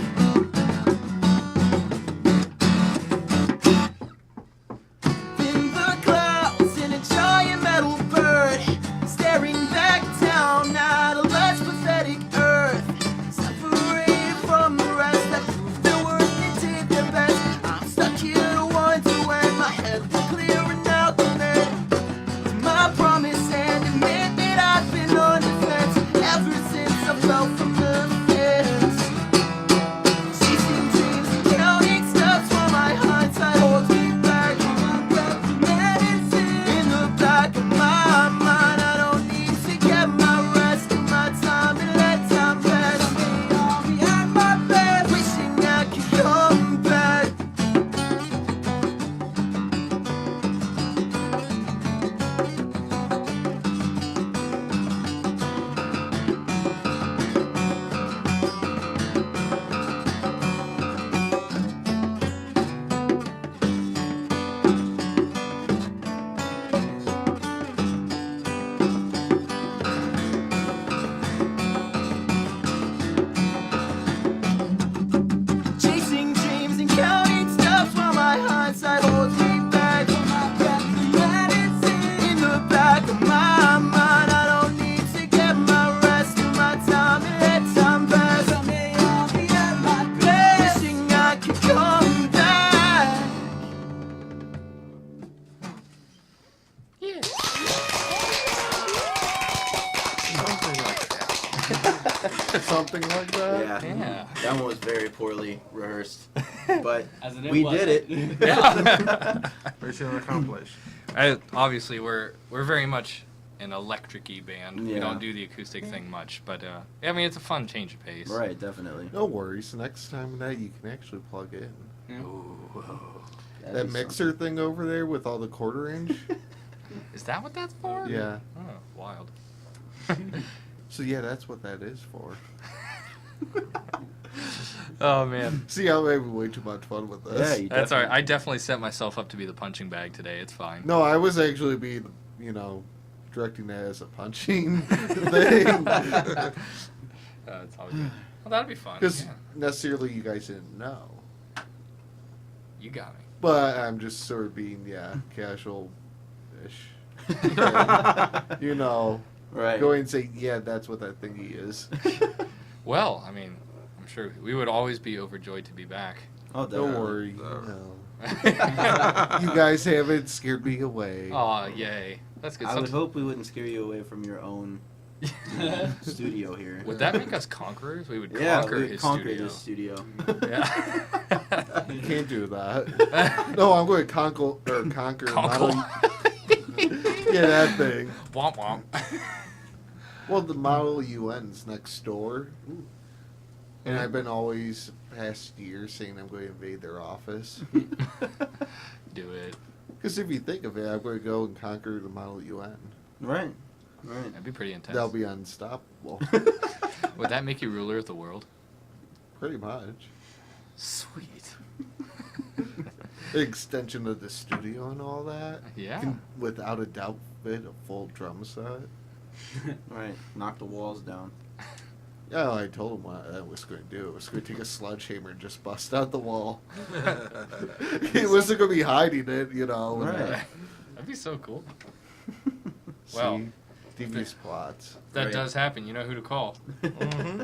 In the clouds, in a giant Something like that. Yeah. Yeah. That one was very poorly rehearsed, but As an we did it. Yeah. Mission accomplished. Obviously, we're very much an electric-y band. We Yeah. don't do the acoustic thing much, but I mean, it's a fun change of pace. Right, definitely. No worries. Next time that you can actually plug in. Ooh. That'd That be mixer thing over there with all the quarter inch. Is that what that's for? Yeah. Oh, wild. So yeah, that's what that is for. Oh man. See, I'm having way too much fun with this. Yeah, you That's all right. definitely- I definitely set myself up to be the punching bag today. It's fine. No, I was actually being, directing that as a punching thing. It's all good. Well, that'd be fun. Because Yeah. necessarily you guys didn't know. You got me. But I'm just sort of being, casual-ish. Right. Going and say, yeah, that's what that thingy is. Well, I mean, I'm sure we would always be overjoyed to be back. Oh, Don't definitely. worry. Oh, You guys haven't scared me away. yay. That's good. I would hope we wouldn't scare you away from your own studio here. Would that make us conquerors? We would Yeah, conquer we his conquered studio. his studio. Yeah. You can't do that. No, I'm going to conquer. Conkle. Yeah, that thing. Womp womp. Well, the Model UN's next door. And I've been always, past years, saying I'm going to invade their office. Do it. Because if you think of it, I'm going to go and conquer the Model UN. Right. Right. That'd be pretty intense. That'll be unstoppable. Would that make you ruler of the world? Pretty much. Sweet. The extension of the studio and all that. Yeah. Can, without a doubt, fit a full drum set. Right. Knock the walls down. Yeah, I told him what I was going to do. I was going to take a sledgehammer and just bust out the wall. He wasn't going to be hiding it, and, Right. That'd be so cool. see, Well, devious plots. If that Right. does happen, you know who to call. Mm-hmm.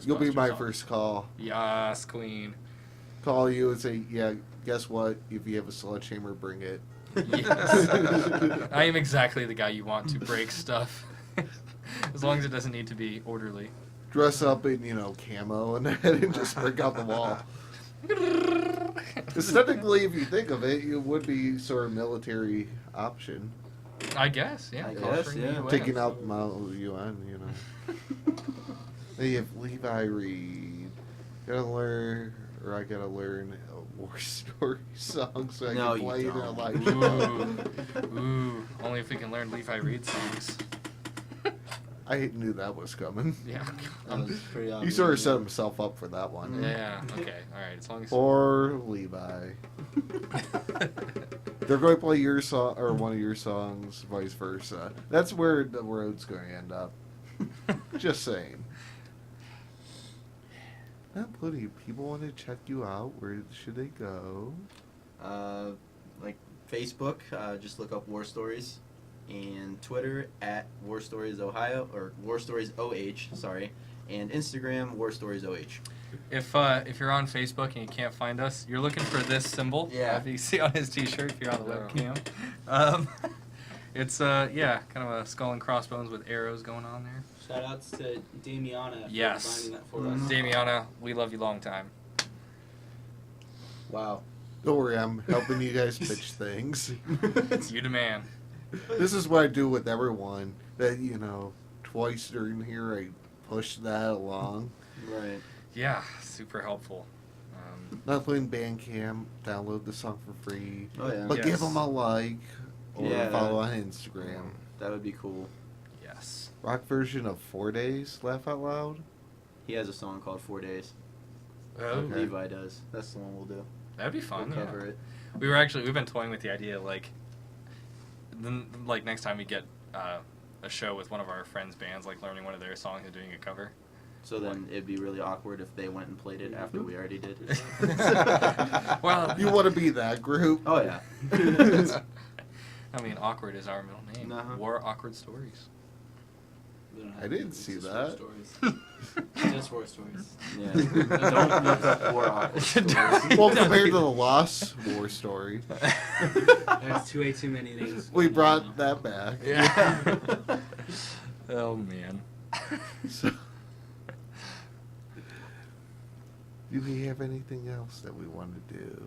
You'll be my Ghostbusters. first call. Yas, queen. Call you and say, yeah, guess what? If you have a sledgehammer, bring it. Yes. I am exactly the guy you want to break stuff. As long as it doesn't need to be orderly. Dress up in, camo and then and just break out the wall. Because technically, if you think of it, it would be sort of military option. I guess, yeah. I call guess, for yeah. US. Taking out the Model UN, Then you have Levi Reed. Gotta learn, or I gotta learn a War Story song so I No, can you play it in a don't. live show. Ooh, only if we can learn Levi Reed songs. I knew that was coming. Yeah. That was pretty He obvious. sort of set himself up for that one. Yeah, okay, alright, as long as... Or Levi. They're going to play your song or one of your songs, vice versa. That's where the road's going to end up. Just saying. Not plenty of people want to check you out. Where should they go? Like Facebook, just look up War Stories, and Twitter at War Stories Ohio or War Stories OH, sorry, and Instagram War Stories OH. If you're on Facebook and you can't find us, you're looking for this symbol. Yeah. If you see on his T-shirt, if you're on the Yeah. webcam, it's kind of a skull and crossbones with arrows going on there. Shout outs to Damiana for Yes. designing that for us. Damiana, we love you long time. Wow. Don't worry, I'm helping you guys pitch things. You demand. This is what I do with everyone. That, twice during here I push that along. Right. Yeah, super helpful. Not playing Bandcamp, download the song for free. Oh yeah. But Yes. give them a like or Yeah. follow on Instagram. That would be cool. Yes. Rock version of 4 Days, Laugh Out Loud. He has a song called 4 Days. Okay. Levi does. That's the one we'll do. That'd be fun. We'll Yeah. cover it. We've been toying with the idea next time we get a show with one of our friends' bands, like learning one of their songs and doing a cover. So then it'd be really awkward if they went and played it after we already did. Well, You want to be that group? Oh yeah. I mean, awkward is our middle name. Uh-huh. War Awkward Stories. We don't have I to- didn't it's see just that. War stories. Just war stories. Yeah. Don't make up war awkward stories. Well, compared to the Lost War Story, There's way too many things. we going on brought now. that back. Yeah. Oh man. So, Do we have anything else that we want to do?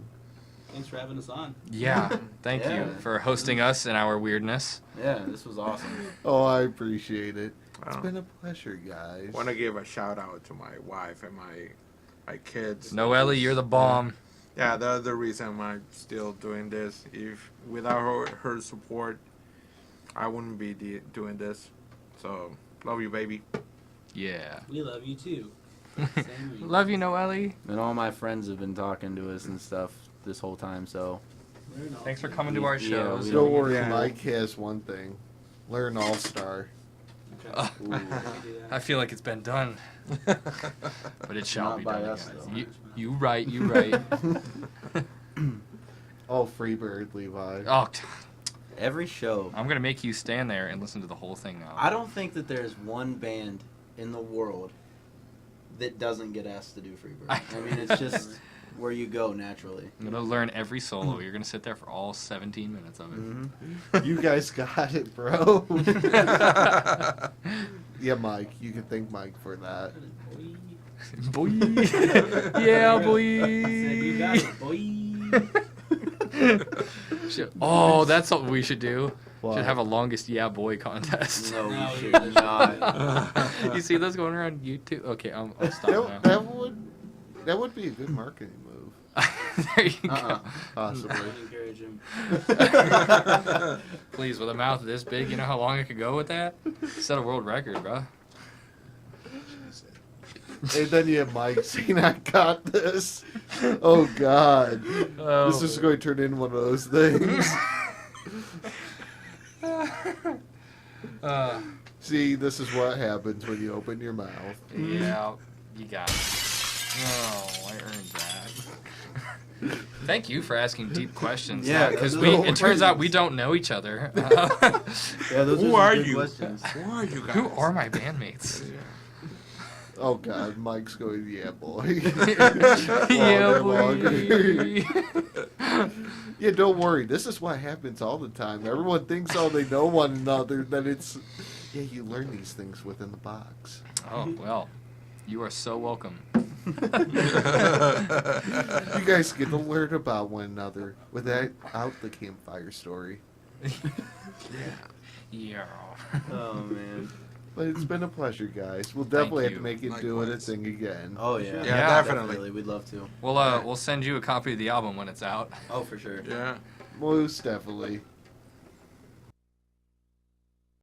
Thanks for having us on. Yeah, thank Yeah. you for hosting us in our weirdness. Yeah, this was awesome. Oh, I appreciate it. It's Oh. been a pleasure, guys. Want to give a shout out to my wife and my kids. Noelle, you're the bomb. Yeah, they're the reason I'm still doing this. If without her support, I wouldn't be doing this. So love you, baby. Yeah. We love you too. Same reason. Love you, Noelle. And all my friends have been talking to us and stuff this whole time, so Learn all Thanks for things. coming to our Yeah, shows. we Don't worry, Yeah. Mike has one thing. Learn All Star. Okay. Oh, ooh. We can do I that. feel like it's been done, but it shall Not be by done us, again. though. You right, you right. Oh, Freebird, Levi. Oh, Every show. I'm gonna make you stand there and listen to the whole thing now. I don't think that there's one band in the world that doesn't get asked to do Freebird. I mean, it's just where you go naturally. I'm gonna learn every solo. You're gonna sit there for all 17 minutes of it. Mm-hmm. You guys got it, bro. Yeah, Mike. You can thank Mike for that. Boy, yeah, boy. Said you got it, boy. Oh, that's what we should do. What? Should have a longest yeah boy contest. No, No, we we should not. You see those going around YouTube? Okay, I'll stop now. That would be a good marketing move. There you Uh-uh. go. Possibly. Don't encourage him. Please, with a mouth this big, you know how long I could go with that? Set a world record, bro. And then you have Mike saying, "I got this." Oh God, Oh. this is going to turn into one of those things. See, this is what happens when you open your mouth. Yeah, you got it. Oh, I earned that. Thank you for asking deep questions. Yeah, because those are it turns out we don't know each other. Yeah, those Who are are some good you? questions. Who are you guys? Who are my bandmates? Oh God, Mike's going, "Yeah, boy." Yeah, Longer. boy. Yeah, don't worry. This is what happens all the time. Everyone thinks, oh, they know one another. Then it's, yeah, you learn these things within the box. Oh, well, you are so welcome. You guys get to learn about one another without the campfire story. Yeah. Oh man. But it's been a pleasure, guys. We'll definitely have you. to make it do it a Likewise. thing again. Oh yeah. Yeah, definitely. We'd love to. We'll send you a copy of the album when it's out. Oh for sure. Yeah. Most definitely.